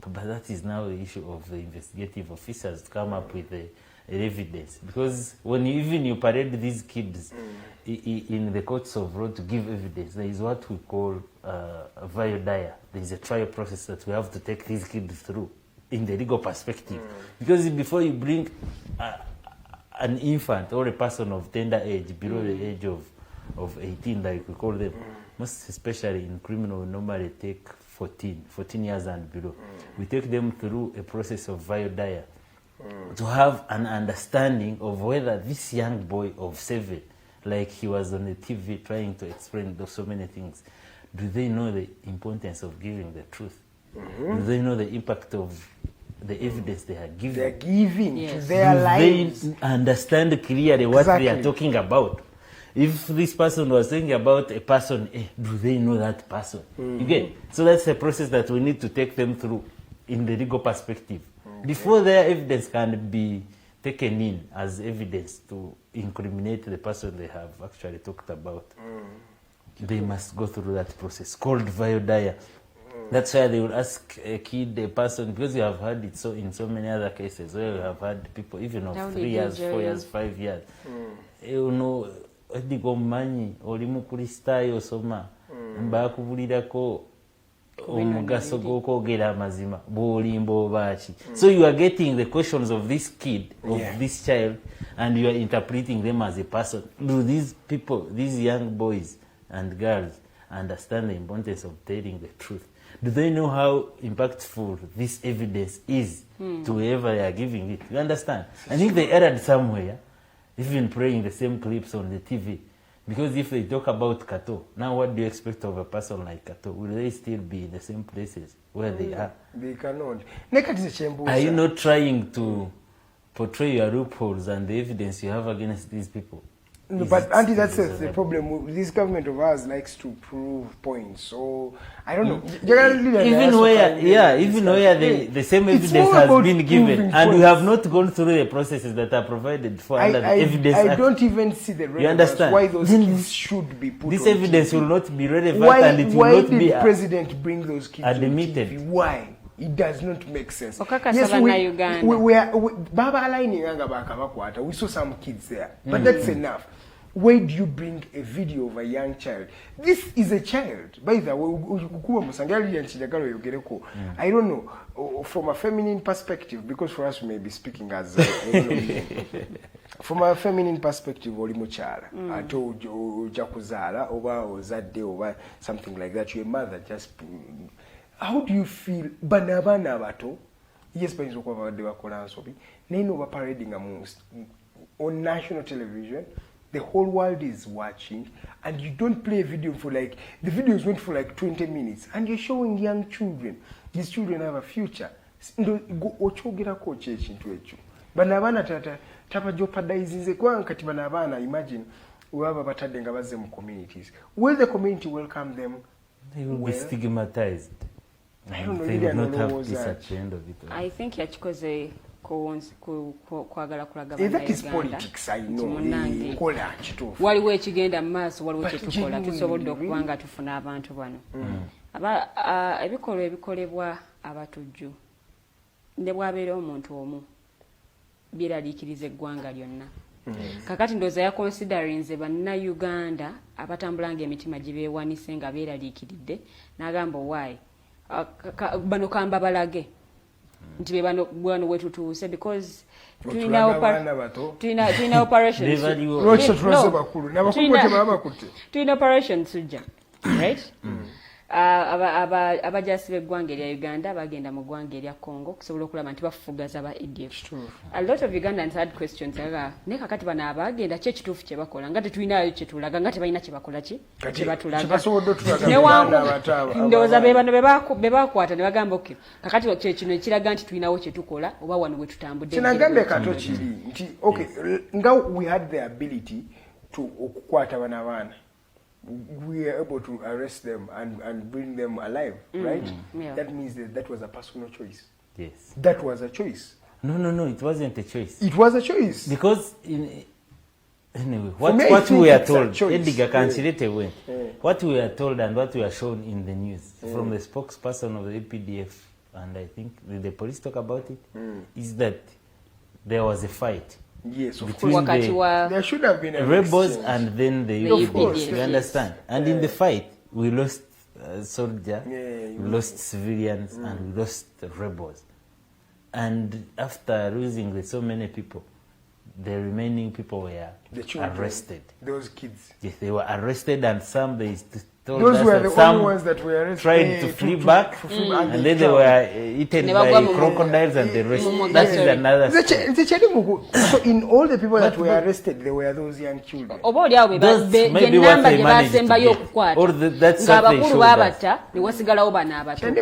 But that is now the issue of the investigative officers to come up with the evidence, because when you parade these kids in the courts of law to give evidence, there is what we call a viol dia. There is a trial process that we have to take these kids through in the legal perspective, because before you bring an infant or a person of tender age below the age of 18, like we call them, most especially in criminal, we normally take 14 years and below. We take them through a process of viol dia to have an understanding of whether this young boy of 7, like he was on the TV trying to explain so many things, do they know the importance of giving the truth? Do they know the impact of the evidence they are giving? They're giving to their lives. They understand clearly what they are talking about. If this person was saying about a person A, do they know that person? You get? So that's a process that we need to take them through in the legal perspective. Before their evidence can be taken in as evidence to incriminate the person they have actually talked about, they must go through that process called viol dia. That's why they will ask a kid, a person, because you have had it so in so many other cases where you have had people even of 3 years, 4 years, 5 years. You know, Edgar Manyi, olimu kristaayo soma, mbakubulirako omugaso gw'okwogera amazima bw'olimba obaaki. So you are getting the questions of this kid, of this child, and you are interpreting them as a person. Do these people, these young boys and girls, understand the importance of telling the truth? Do they know how impactful this evidence is to whoever they are giving it? You understand? I think they erred somewhere, even playing the same clips on the TV. Because if they talk about Kato, now what do you expect of a person like Kato? Will they still be in the same places where they are? They cannot. Are you not trying to portray your loopholes and the evidence you have against these people? No, but Auntie, that's the problem. This government of ours likes to prove points. So I don't know. Even where the same evidence has been given, and we have not gone through the processes that are provided for under the evidence. I don't even see the relevance why those kids should be put. This evidence will not be relevant, and it will not be. Why did the president bring those kids admitted? On TV? Why? It does not make sense. Yes, we saw some kids there, but that's enough. Why do you bring a video of a young child? This is a child. By the way, I don't know, from a feminine perspective, because for us we may be speaking as from a feminine perspective, I told you Jakuzara over Zadde over something like that. Your mother just. How do you feel? Banabana bato. Yes, but it's what they were calling. Nino were parading amongst on national television. The whole world is watching, and you don't play a video for the videos went for 20 minutes, and you're showing young children. These children have a future. Banabana tapa jeopardizing kwa nkati banabana. Imagine whoever batadenga baze mu communities. Will the community welcome them? They will be stigmatized. I don't know. They will not have peace at the end of it. I think yachikoze kwagala kulaga that is politics, I know. Waliwo ekigenda mu maaso, waliwo kyetukola tusobodde okubanga tufuna abantu bano. Ebikolwa ebikolebwa abatujju ne bwabeera omuntu omu biraliikiriza eggwanga lyonna. Kakati ndowooza yakonsiderinze bannayuganda abatambulanga emitima gye beewanise nga beeraliikiridde n'agamba why bano kamba balage nti be bano wetu tuuse because tulina operations tulina operations sujja right abajasi b'eggwanga erya Uganda bagenda mu ggwanga erya Congo kusobola okulaba nti bafugaza ba ADF. A lot of Ugandans had questions ne kakati bano abagenda kye kituufu kye bakola nga tetulinayo kye tulaga nga tebalina kye bakola ki kye batulaga ndowooza be bano be bakwata ne bagamba okay kakati kye kino ekiraga nti tulinawo kye tukola oba wano we tutambudde kinagambe Kato kiri nti okay nga we had the ability to okukwata bana abaana we are able to arrest them and bring them alive, right? Yeah. That means that was a personal choice. Yes. That was a choice. No, it wasn't a choice. It was a choice. Because, anyway, what we are told, Edgar cancelled away. What we are told and what we are shown in the news from the spokesperson of the APDF, and I think the police talk about it, is that there was a fight. Yes, of between course. There should have been a rebels exchange. and then the UPDF. You understand? And in the fight, we lost soldiers, we lost civilians, and we lost rebels. And after losing so many people, the remaining people were arrested. Those kids. Yes, they were arrested, and some they told those us were that the some only ones that were arrested. Tried to flee back, and then they were eaten by crocodiles and the rest. That is another story. So in all the people that were arrested, there were those young children. Those maybe what they managed to get. Or that's what they showed us.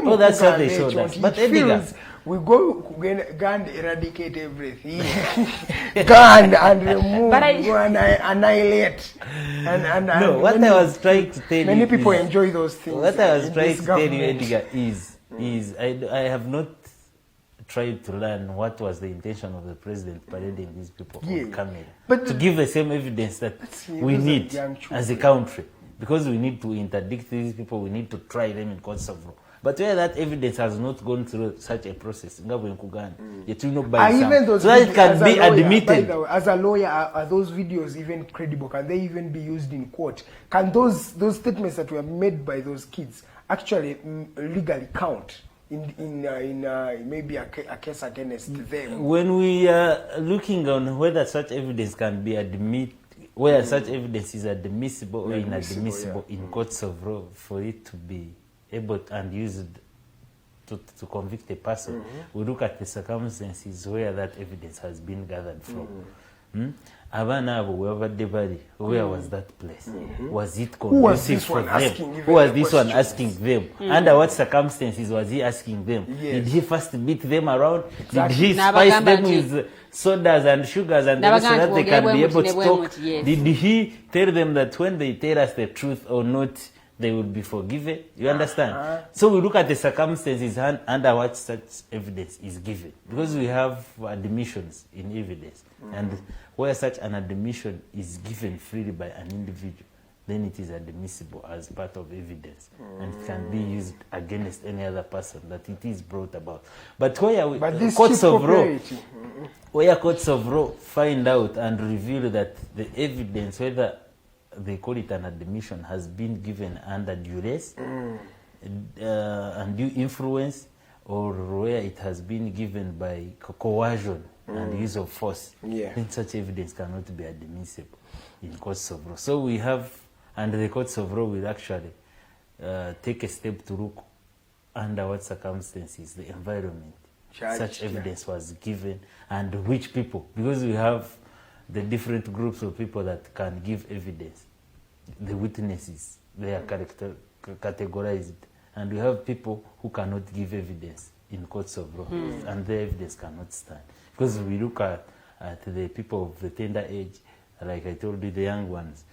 Oh, that's what they showed us. But Edgar, we go and eradicate everything. Gun and remove, go and annihilate. No, what I was trying to tell you, many people enjoy those things. What I was trying to tell you, Edgar, is I have not tried to learn what was the intention of the president parading these people on camera. But to give the same evidence that we need as a country, because we need to interdict these people, we need to try them in courts of law. But where that evidence has not gone through such a process, so that it can be admitted. As a lawyer, are those videos even credible? Can they even be used in court? Can those statements that were made by those kids actually legally count in maybe a case against them? When we are looking on whether such evidence can be admitted, where such evidence is admissible or inadmissible in courts of law, for it to be able and used to convict a person, we look at the circumstances where that evidence has been gathered from. Where was that place? Was it conducive for them? Who was this one asking them? Under what circumstances was he asking them? Did he first beat them around? Did he spice them with sodas and sugars and so that they can be able to talk? Did he tell them that when they tell us the truth or not, they will be forgiven? You understand? So we look at the circumstances under what such evidence is given. Because we have admissions in evidence. And where such an admission is given freely by an individual, then it is admissible as part of evidence. And it can be used against any other person that it is brought about. But where courts of law find out and reveal that the evidence, whether they call it an admission, has been given under duress, undue influence, or where it has been given by coercion and use of force, then such evidence cannot be admissible in courts of law. So we have, and the courts of law will actually take a step to look under what circumstances, the environment, such evidence was given, and which people, because we have the different groups of people that can give evidence. The witnesses, they are categorized. And we have people who cannot give evidence in courts of law, and their evidence cannot stand. Because we look at the people of the tender age, like I told you, the young ones,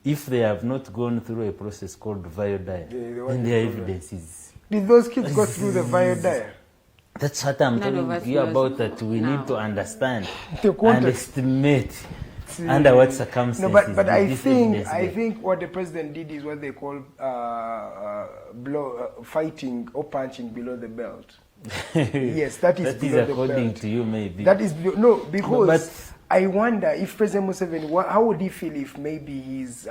if they have not gone through a process called viodire, then their evidence is... Did those kids go through the viodire? That's what I'm telling you about, that we need to understand and estimate under what circumstances. No, but I think what the president did is what they call fighting or punching below the belt. Yes, that is below the belt. According to you, maybe. That is because I wonder if President Museveni, how would he feel if maybe his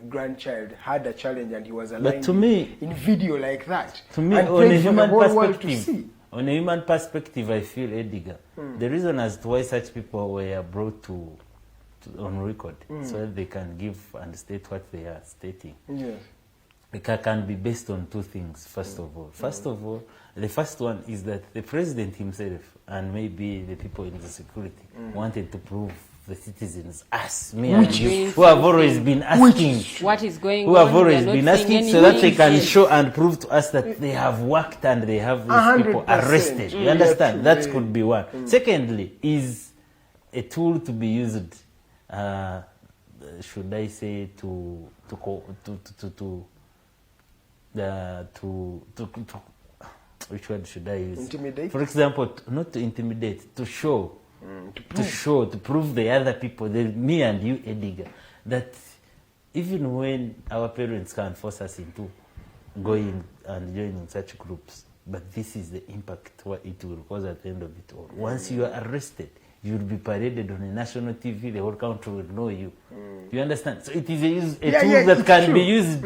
grandchild had a challenge and he was aligned in video like that? To me, on a human perspective, I feel Edgar. The reason as to why such people were brought to on record, so that they can give and state what they are stating. Yes. It can be based on two things, first of all. First of all, the first one is that the president himself and maybe the people in the security wanted to prove the citizens, us, me and you, who have always been asking, what is going who have always been asking, so that they can show and prove to us that they have worked and they have these people arrested. You understand? That could be one. Secondly, is a tool to be used, should I say, which word should I use? Intimidate? For example, not to intimidate, to show. To prove the other people, me and you, Edgar, that even when our parents can force us into going and joining such groups, but this is the impact what it will cause at the end of it all. Once you are arrested, you will be paraded on a national TV, the whole country will know you. You understand? So it is a tool that can be used.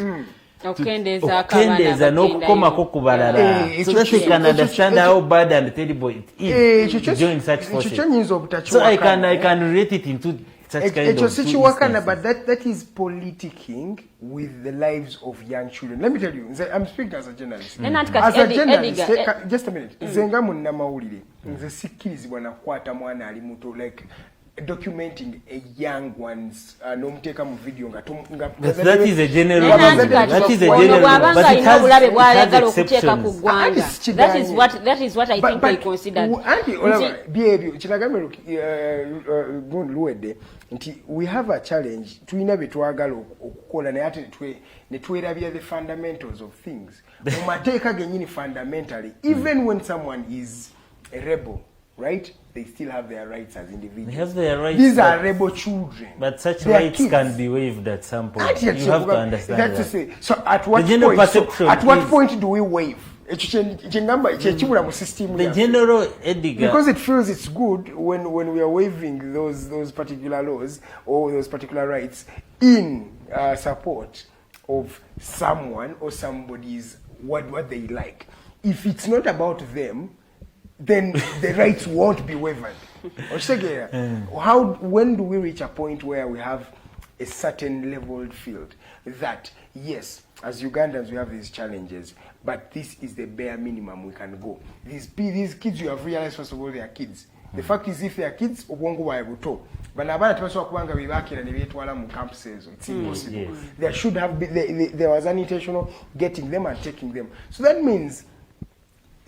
Okendeza n'okukomako ku balala so that they can understand how bad and terrible it is to join such forces. So I can relate it into such kind of situation. But that is politicking with the lives of young children. Let me tell you, I'm speaking as a journalist. As a journalist, just a minute. Zenga munna mawulire nze sikkirizibwa nakwata mwana ali muto like documenting a young one's nomuteka mu video nga that is a general but it has exceptions. That is what I think they consider. We have a challenge tulina betwagala okukola naye ate ne twerabya the fundamentals of things mu mateeka genyini fundamentally even when someone is a rebel, right? They still have their rights as individuals. They have their rights. These are rebel children. But such rights can be waived at some point. You have to understand that. To say. So at what point do we waive? The general Edgar. Because it feels it's good when we are waiving those particular laws or those particular rights in support of someone or somebody's what they like. If it's not about them, then the rights won't be waived. When do we reach a point where we have a certain leveled field that, yes, as Ugandans we have these challenges, but this is the bare minimum we can go. These kids, you have realized, first of all, they are kids. The fact is, if they are kids, obongo wa buto. But it's impossible. There should have been, there was an intentional getting them and taking them. So that means,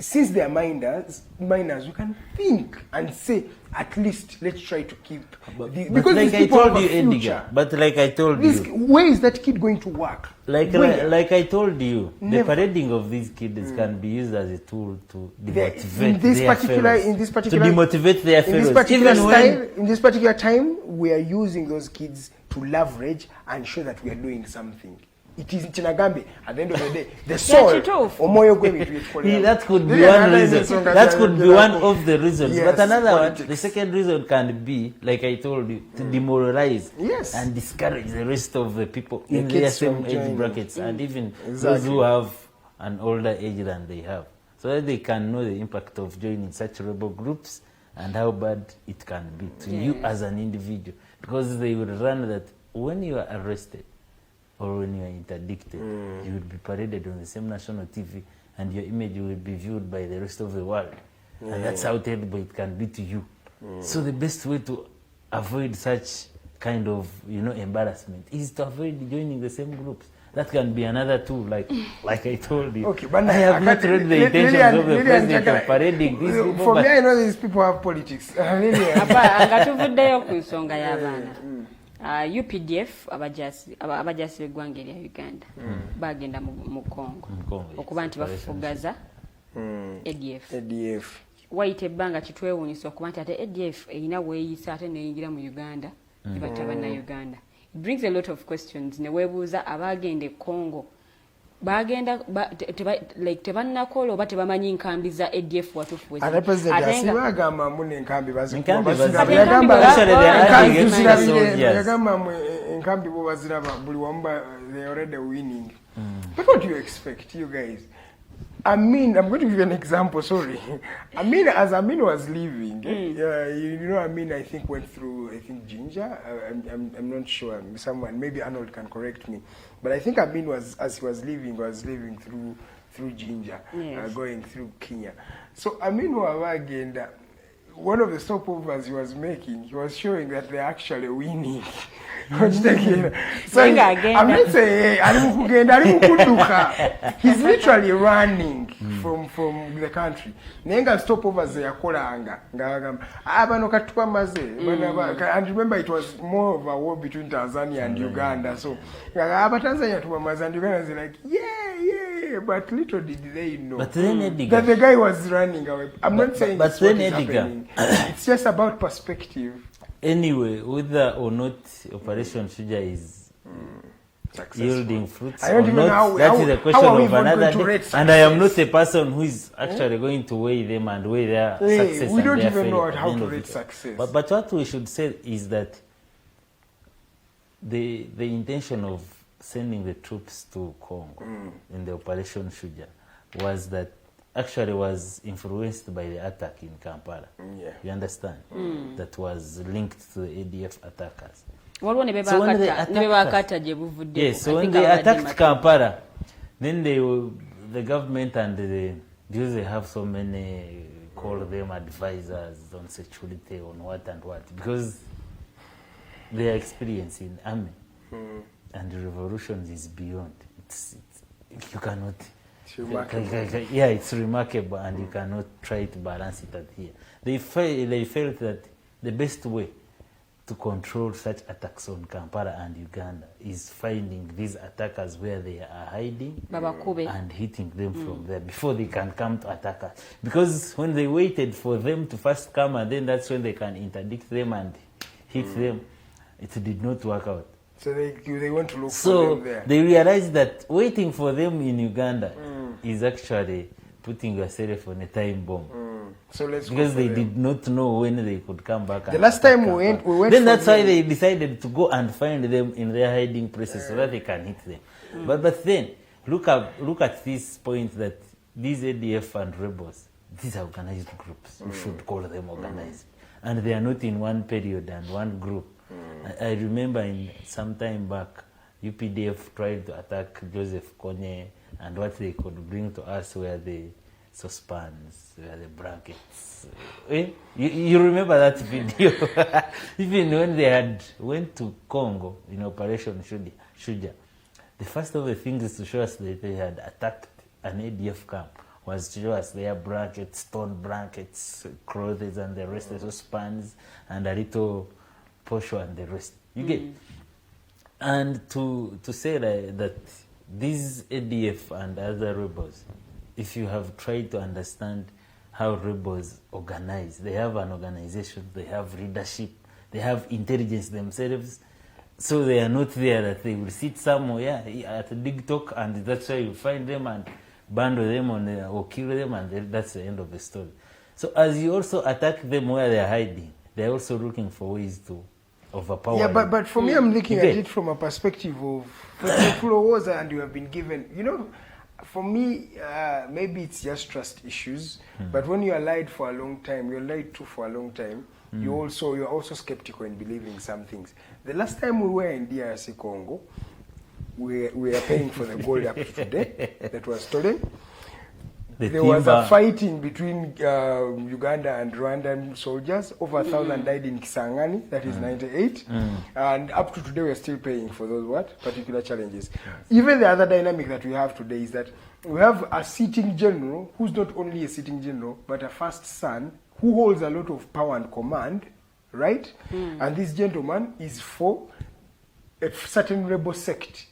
since they are minors, we can think and say, at least let's try to keep. Because like I told you, Edgar. But like I told you, where is that kid going to work? Like I told you, the parading of these kids can be used as a tool to demotivate their fellows. To demotivate their fellows. In this particular time, we are using those kids to leverage and show that we are doing something. It is Chinagambe. At the end of the day, the soul. That could be one reason. That could be one of the reasons. Yes, but another one, the second reason can be, like I told you, to demoralize and discourage the rest of the people in their same age brackets and even those who have an older age than they have, so that they can know the impact of joining such rebel groups and how bad it can be to you as an individual, because they will run that when you are arrested or when you are interdicted, you will be paraded on the same national TV and your image will be viewed by the rest of the world. And that's how terrible it can be to you. So the best way to avoid such kind of, embarrassment is to avoid joining the same groups. That can be another tool, like I told you. Okay, but I have not read the intentions of the president of parading these people. For me, I know these people have politics. UPDF abajasi b'eggwanga erya Uganda bagenda mu Congo okuba nti bafugaza ADF. Wayita ebbanga kitwewuunyisa okuba nti ate ADF erina weeyisa ate neyingira mu Uganda nebatta banna Uganda. It brings a lot of questions. Ne weebuuza abagenda e Congo bagenda tebannakola oba tebamanyi nkambi za ADF watufu ate president asibagamba mu n'enkambi yagamba mu enkambi bo baziraba buli wamu they already winning. But what do you expect, you guys? I'm going to give you an example, sorry. As Amin was leaving, I think went through, Ginger. I'm not sure. Someone, maybe Arnold can correct me. But I think Amin as he was leaving through Ginger, yes. Going through Kenya. So Amin again, one of the stopovers he was making, he was showing that they're actually winning. So I'm not saying he's literally running from the country. Nenga stopovers yakolanga abano katupa maze and remember it was more of a war between Tanzania and Uganda. So Tanzania tupa maze and Uganda is like yeah, but little did they know that the guy was running away. I'm not saying but then happening. It's just about perspective. Anyway, whether or not Operation Shuja is yielding fruits I don't or even not, know that is a question of another day. And I am not a person who is actually going to weigh them and weigh their success. We don't even know how to rate success. But what we should say is that the intention of sending the troops to Congo in the Operation Shuja was influenced by the attack in Kampala. You understand? That was linked to the ADF attackers. So when they attacked Kampala, then the government and because they have so many, call them advisors on security, on what and what, because their experience in army and revolutions is beyond. You cannot. It's remarkable, and you cannot try to balance it at here. They felt that the best way to control such attacks on Kampala and Uganda is finding these attackers where they are hiding and hitting them from there before they can come to attack us. Because when they waited for them to first come, and then that's when they can interdict them and hit them, it did not work out. So they want to look for them there. They realized that waiting for them in Uganda is actually putting yourself on a time bomb. So let's because they did not know when they could come back. The last time we went then that's why they decided to go and find them in their hiding places so that they can hit them. But then look at this point that these ADF and rebels, these are organized groups. We should call them organized, and they are not in one period and one group. I remember some time back, UPDF tried to attack Joseph Kony, and what they could bring to us were the saucepans, were the blankets. You remember that video? Even when they went to Congo in Operation Shuja, the first of the things to show us that they had attacked an ADF camp was to show us their blankets, stone blankets, clothes and the rest, the saucepans, and a little posho and the rest. You get? And to say that these ADF and other rebels, if you have tried to understand how rebels organize, they have an organization, they have leadership, they have intelligence themselves, so they are not there that they will sit somewhere at Digitalk and that's where you find them and bundle them or kill them, and that's the end of the story. So as you also attack them where they are hiding, they are also looking for ways to overpower. Yeah, but for me, I'm looking at it from a perspective of wars, and you have been given, for me, maybe it's just trust issues. But when you are lied for a long time, you're lied to for a long time. You're also skeptical in believing some things. The last time we were in DRC Congo, we are paying for the gold up to today that was stolen. There was a fighting between Uganda and Rwandan soldiers. Over 1,000 died in Kisangani, that is 98. And up to today, we are still paying for those particular challenges. Even the other dynamic that we have today is that we have a sitting general who's not only a sitting general, but a first son who holds a lot of power and command, right? And this gentleman is for a certain rebel sect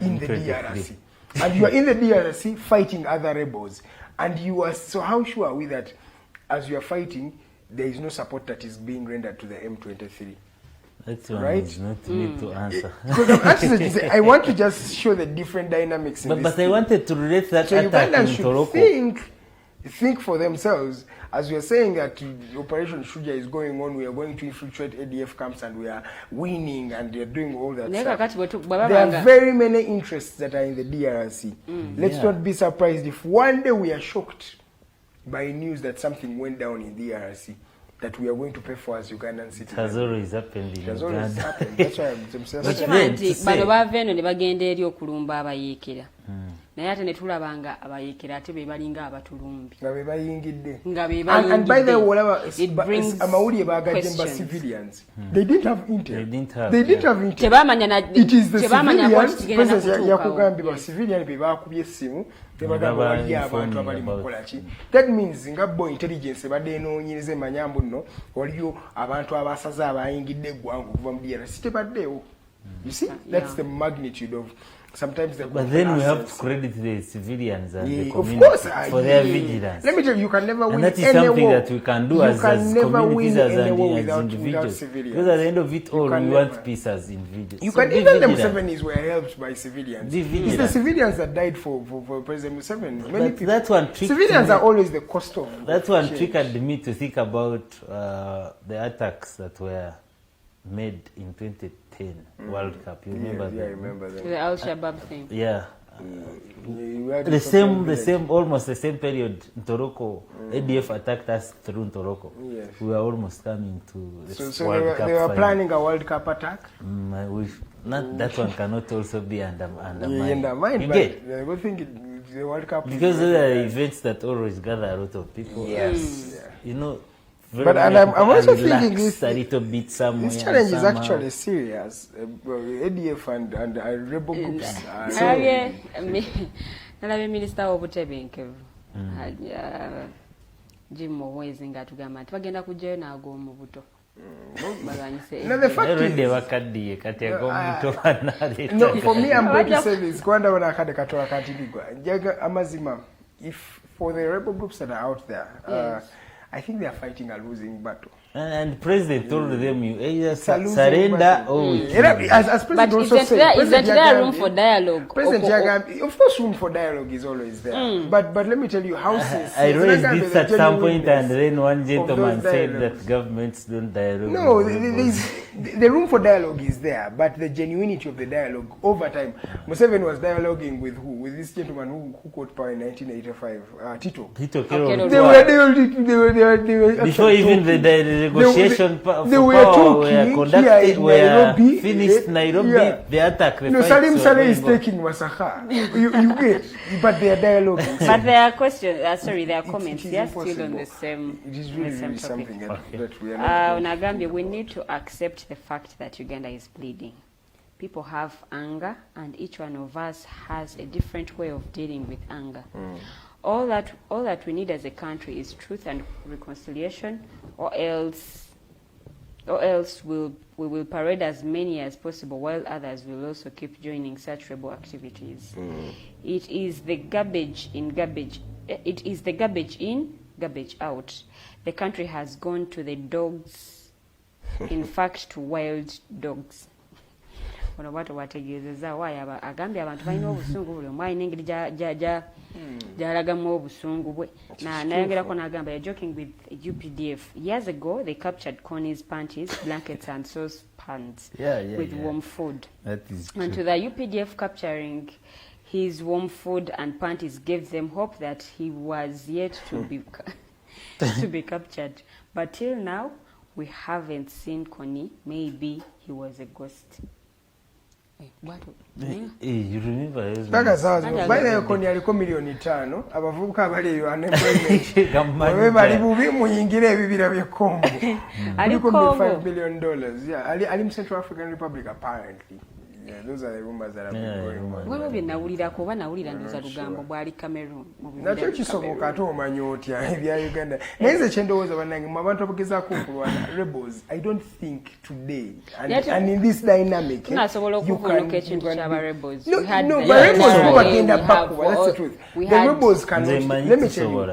in the DRC. And you are in the DRC fighting other rebels. And so how sure are we that as you are fighting, there is no support that is being rendered to the M23? That one right? is not me to answer. Because I'm actually, I want to just show the different dynamics in this. But I wanted to relate that so attack Ugandans in should Toroko. think for themselves. As we are saying that Operation Shuja is going on, we are going to infiltrate ADF camps and we are winning and they are doing all that stuff. There are very many interests that are in the DRC. Let's not be surprised if one day we are shocked by news that something went down in the DRC that we are going to pay for as Ugandan citizens. It has always happened in Uganda. That's why I'm saying. naye ate ne tulabanga abayeekera ate be balinga abatulumbi nga be bayingidde and by the way amawulire baagajemba civilians they didn't have intel tebamanya yakugambye ba civilian be baakubye essimu tebagamba waliyo abantu abali mukola ki that means nga bo intelligence badde enoonyereza emanyambu nno waliyo abantu abasaze abayingidde eggwanga okuva mu DRC tebaddeewo. You see, that's the magnitude of sometimes the. But then we have to credit the civilians and the community of course, for their vigilance. Let me tell you, you can never win. And that is something that we can do as communities, as individuals. Because at the end of it all, we want peace as individuals. You can even the Musevenis were helped by civilians. It's the civilians that died for President Museveni. Many people. That's one trick. Civilians are always the cost of. That's one triggered me to think about the attacks that were made in 2010 World Cup. You remember that? Yeah, I remember that. The Al-Shabaab thing. Yeah. The same, almost the same period in Toroko, ADF attacked us through Toroko. Yes. We were almost coming to the World Cup. They were planning a World Cup attack? Not that one cannot also be undermined. Undermined, but the good thing is the World Cup. Because those are events that always gather a lot of people. Yes. You know, but I'm also thinking this a little bit somewhere. This challenge is actually serious. ADF and rebel groups. Nalabe Minister w'obutebenkevu Jim Muhoozi ng'atugamba nti bagenda kujjayo n'ag'omu buto. No, the fact is, no, for me, I'm going to say this. If for the rebel groups that are out there, I think they are fighting a losing battle. And the president told them, you either surrender or we kill you. As president but also said, is there room for dialogue? President Jagambi, of course, room for dialogue is always there. But let me tell you, houses. I raised this at some point, and then one gentleman said that governments don't dialogue. No, the room for dialogue is there, but the genuinity of the dialogue over time. Museveni was dialoguing with who? With this gentleman who caught power in 1985, Tito. Kero. They were before even the negotiation for they were power were talking conducted, were Nairobi, finished Nairobi, the attack. No, Salim Saleh is taking Masaka. You get, but they are dialoguing. But there are questions, there are comments. They are still on the same. It is really something that we are not. Nagambi, we need to accept the fact that Uganda is bleeding. People have anger, and each one of us has a different way of dealing with anger. All that we need as a country is truth and reconciliation, or else we will parade as many as possible, while others will also keep joining such rebel activities. It is the garbage in, garbage out. The country has gone to the dogs, in fact, to wild dogs. Ono bwato bwategeezezza waayo agambye abantu balina obusungu buli omu alina engeri gy'alagamu obusungu bwe nayogerako n'agamba you're joking with UPDF. Years ago they captured Connie's panties, blankets and saucepans with warm food. That is true. And to the UPDF, capturing his warm food and panties gave them hope that he was yet to be to be captured. But till now we haven't seen Connie. Maybe he was a ghost. You remember by the Koni aliko milioni 5 abavubuka abali eyo unemployment bali bubi muyingire ebibira by'Kongo aliko $5 billion ali mu Central African Republic apparently. Yeah, those are the rumors that have been going on. Waliwo bye nawulirako oba nawulira ndoza lugambo bwali Cameroon. Nakyo kisoboka ate omanyi otya ebya Uganda. Naye nze kyendowooza bannange mu abantu abagezaako okulwana rebels, I don't think today and in this dynamic tunasobola okuvuluka ekintu ky'aba rebels. No, but rebels bagenda bakuba, that's the truth. The rebels cannot, let me tell you,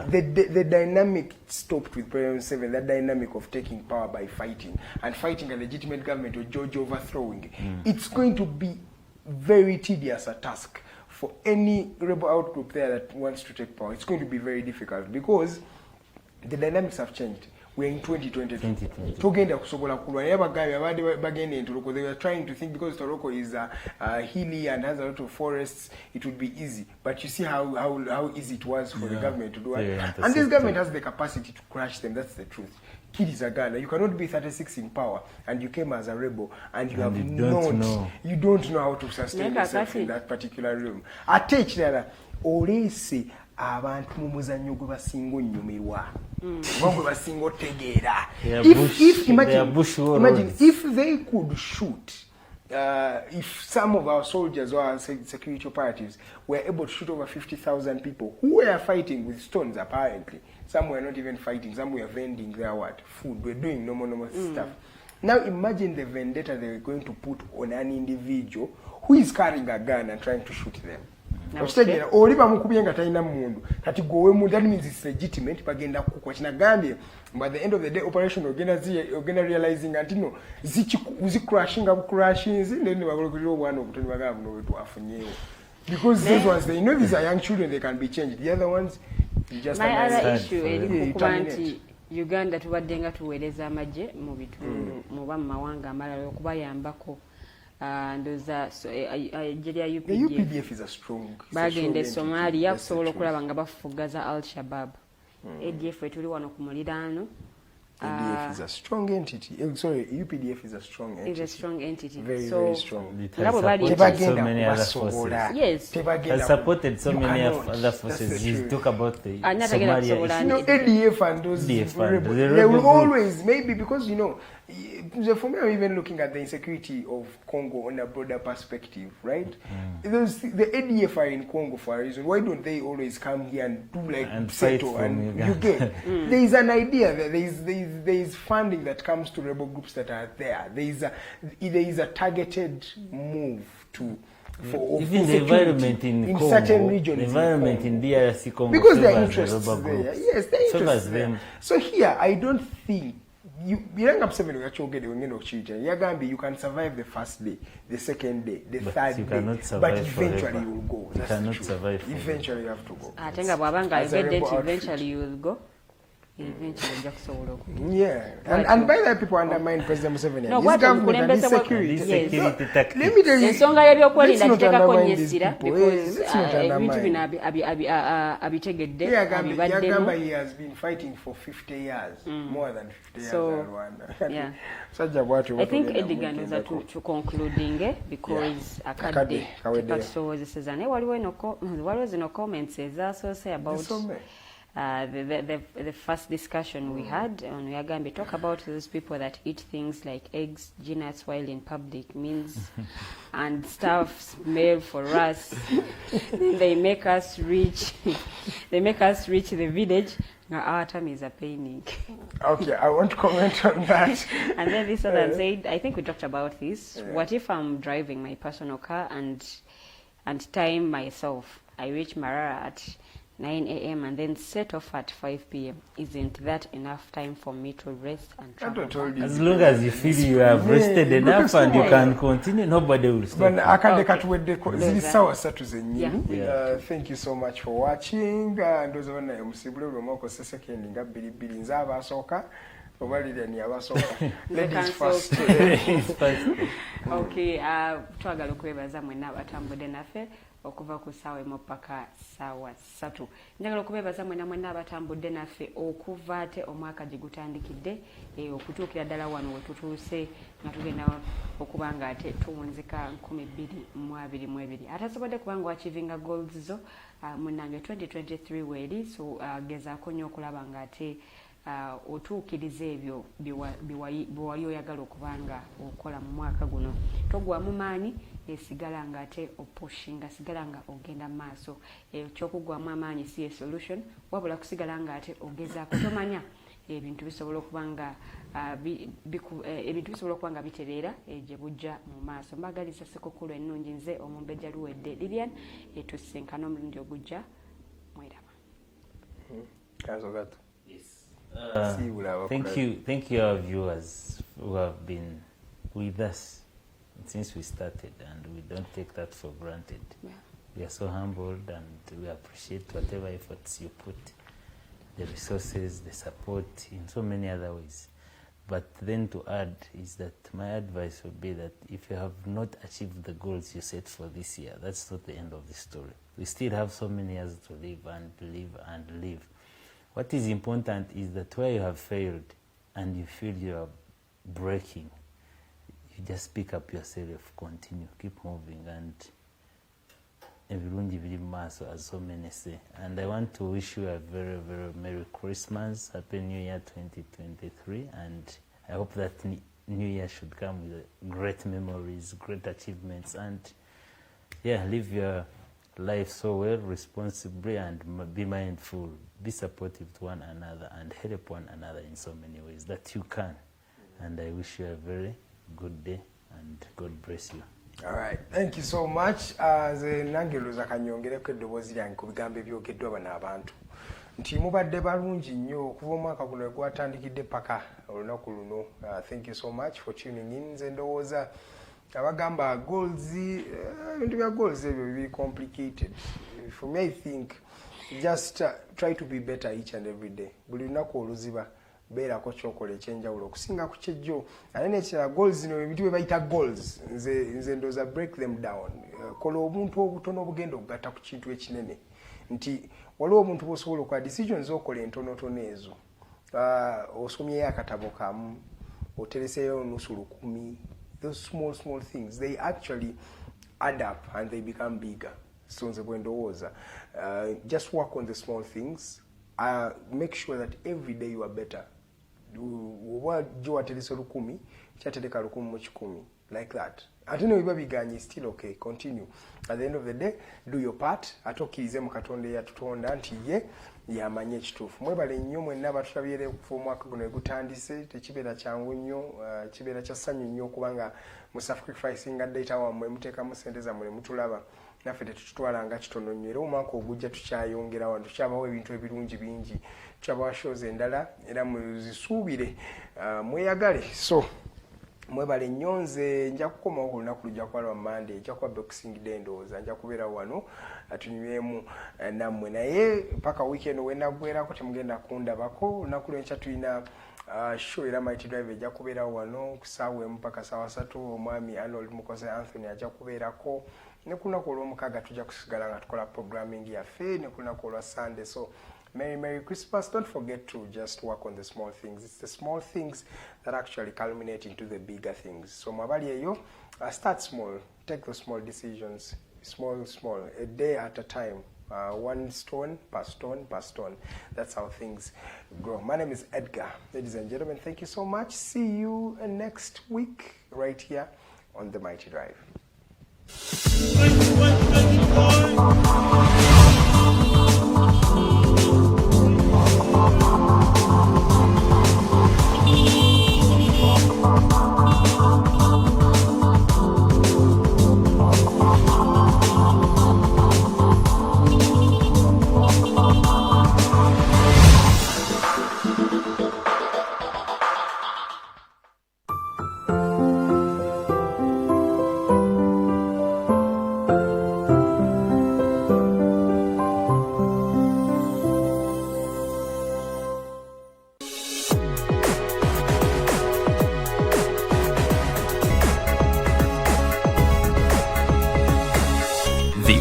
the dynamic stopped with President 7, that dynamic of taking power by fighting and fighting a legitimate government or George overthrowing, it's going to be very tedious a task for any rebel outgroup there that wants to take power. It's going to be very difficult because the dynamics have changed. We're in 2022. They were trying to think because Toroko is hilly and has a lot of forests, it would be easy. But you see how easy it was for the government to do it. And this government has the capacity to crush them. That's the truth. Kid is a gun. You cannot be 36 in power and you came as a rebel and you don't know how to sustain yourself in that particular room. I teach that Orese abantu mu muzannyo gwe basinga onnyumirwa gwe basinga otegeera. Imagine if they could shoot, if some of our soldiers or our security operatives were able to shoot over 50,000 people who were fighting with stones, apparently. Some were not even fighting, some were vending their food, were doing normal stuff. Now imagine the vendetta they were going to put on an individual who is carrying a gun and trying to shoot them. That means it's legitimate. By the end of the day, operation we're gonna realizing that crashing because those ones, they know these are young children, they can be changed. The other ones, you just my other issue Uganda tuwaddenga tuweereza amagye mu bitundu muba mu mawanga amalala okubayambako. Ndoza UPDF is a strong. Bagende Somalia kusobola okulaba nga bafugaza Al-Shabaab. ADF etuli wano ku muliraano. ADF is a strong entity. Sorry, UPDF is a strong entity. It's a strong entity. Very, very strong. It has supported so many other forces. Yes. It has supported so many other forces. You talk about the Somalia. ADF and those they will always, maybe because, for me, I'm even looking at the insecurity of Congo on a broader perspective, right? The ADF are in Congo for a reason. Why don't they always come here and do like settle and you get? There is an idea that there is funding that comes to rebel groups that are there. There is a targeted move for even the environment in Congo, certain regions, the environment in DRC Congo, because their interests there. Yes, their interests them. So here, I don't think. You can survive the first day, the second day, the third day, but eventually you will go. You cannot survive. Eventually you have to go. I think eventually you will go. Yeah, and by that people undermine President Museveni. No, his government and his security. Let me tell you, let's not undermine these people. Let's not undermine. Gamba, he has been fighting for 50 years, more than 50 years in Rwanda. Yeah. I think Edgar knows to concluding because akadde kipasowozeseza naye waliwo zino comments ezasoose about the first discussion we had on Yagambi talk about those people that eat things like eggs, genus while in public means and stuff smell for us. They make us reach the village. Our tummies are paining. Okay, I want to comment on that. And then this other said, I think we talked about this. What if I'm driving my personal car and time myself? I reach Marara at 9 a.m. and then set off at 5 p.m. Isn't that enough time for me to rest and travel? As long as you feel you have rested enough and you can continue, nobody will stop. Thank you so much for watching. Ladies first. Okay, twagala okwebaza mwenna abatambudde naffe okuva ku ssaawa emu paka ssaawa 3. Njagala okubeebaza mwenna abatambudde naffe okuva ate omwaka gye gutandikidde okutuukira ddala wano we tutuuse nga tugenda okuba nga ate tuwunzika 2022. Atasobodde kubanga wachivinga goals zo munnange 2023 weeri, so gezaako nnyo okulaba nga ate otuukiriza ebyo bwewali oyagala okubanga okola mu mwaka guno. Togwamu maanyi, sigala nga ate opushinga, sigala nga ogenda maaso. Ekyokugwamu amaanyi si solution, wabula kusigala nga ate ogezaako. Tomanya ebintu bisobola okubanga bitereera gye bujja mu maaso. Mbagaliza Ssekukulu ennungi, nze Omumbejja Luwedde Lilian, tusinkana omulundi ogujja. Mweraba. Kazo gato. Yes. Thank you, our viewers who have been with us since we started, and we don't take that for granted. Yeah. We are so humbled, and we appreciate whatever efforts you put, the resources, the support, in so many other ways. But then to add is that my advice would be that if you have not achieved the goals you set for this year, that's not the end of the story. We still have so many years to live and live and live. What is important is that where you have failed and you feel you are breaking, you just pick up yourself, continue, keep moving, and ebirungi biri mu maaso, as so many say. And I want to wish you a very, very Merry Christmas, Happy New Year 2023, and I hope that New Year should come with great memories, great achievements, and yeah, live your life so well, responsibly, and be mindful, be supportive to one another, and help one another in so many ways that you can. And I wish you a very good day, and God bless you. All right, thank you so much. Ze nangeloza kanyongereko eddoboozi lyange ku bigambo ebyogeddwa bano abantu nti mubadde balungi nnyo okuva omwaka guno gwatandikidde paka olunaku luno. Thank you so much for tuning in. Nze ndowooza abagamba goals, ebintu bya goals ebyo biri complicated. For me, I think just try to be better each and every day. Buli lunaku oluziba beera ko kyokola ekyenjawulo okusinga ku kyejjo. Ate n'ekirala goals zino ebintu bye bayita goals, nze ndowooza break them down. Kola obuntu obutono obugenda okugatta ku kintu ekinene. Nti waliwo omuntu bw'osobola okukola decisions okola entonotono ezo. Osomyeyo akatabo kamu, otereseyo nusu 10. Those small things, they actually add up and they become bigger. So nze bwe ndowooza, just work on the small things. Make sure that every day you are better. Oba waterese 10, kyatereka 10 mu 10, like that. Ate no biba biganye, still okay, continue. At the end of the day, do your part. Ate okkirize mu Katonda eyatutonda nti ye yamanye ekituufu. Mwebale nnyo mwenna abatulabyere okuva omwaka guno egutandise. Tekibeera kyangu nnyo, kibeera kya ssanyu nnyo kubanga mu sacrificing data wammwe muteekamu ssente zammwe ne mutulaba. Naffe tetutwala nga kitono nnyo. Era omwaka ogujja tukyayongera wano, tukyabawo ebintu ebirungi bingi, tukyabawa shows endala, era muzisuubire mweyagale. So mwebale nnyo. Nze nja kukomawo ku lunaku lujja kuba lwa Monday, nja kuba Boxing Day ndowooza, nja kubeera wano tunyweemu nammwe, naye paka weekend wenaggwerako temugenda kundabako. Olunaku lwenkya tulina show era Mighty Drive ejja kubeerawo wano ku ssaawa emu paka ssaawa 3. Omwami Arnold Mukozi Anthony ajja kubeerako. Ne ku lunaku olw'omukaaga tujja kusigala nga tukola programming yaffe, ne ku lunaku olwa Sunday. So Merry Christmas. Don't forget to just work on the small things. It's the small things that actually culminate into the bigger things. So mabali eyo, start small. Take those small decisions. Small, a day at a time. One stone per stone per stone. That's how things grow. My name is Edgar. Ladies and gentlemen, thank you so much. See you next week right here on the Mighty Drive.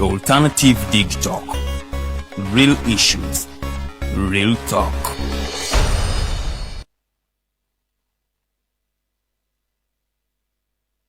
Alternative Digitalk. Real issues, real talk.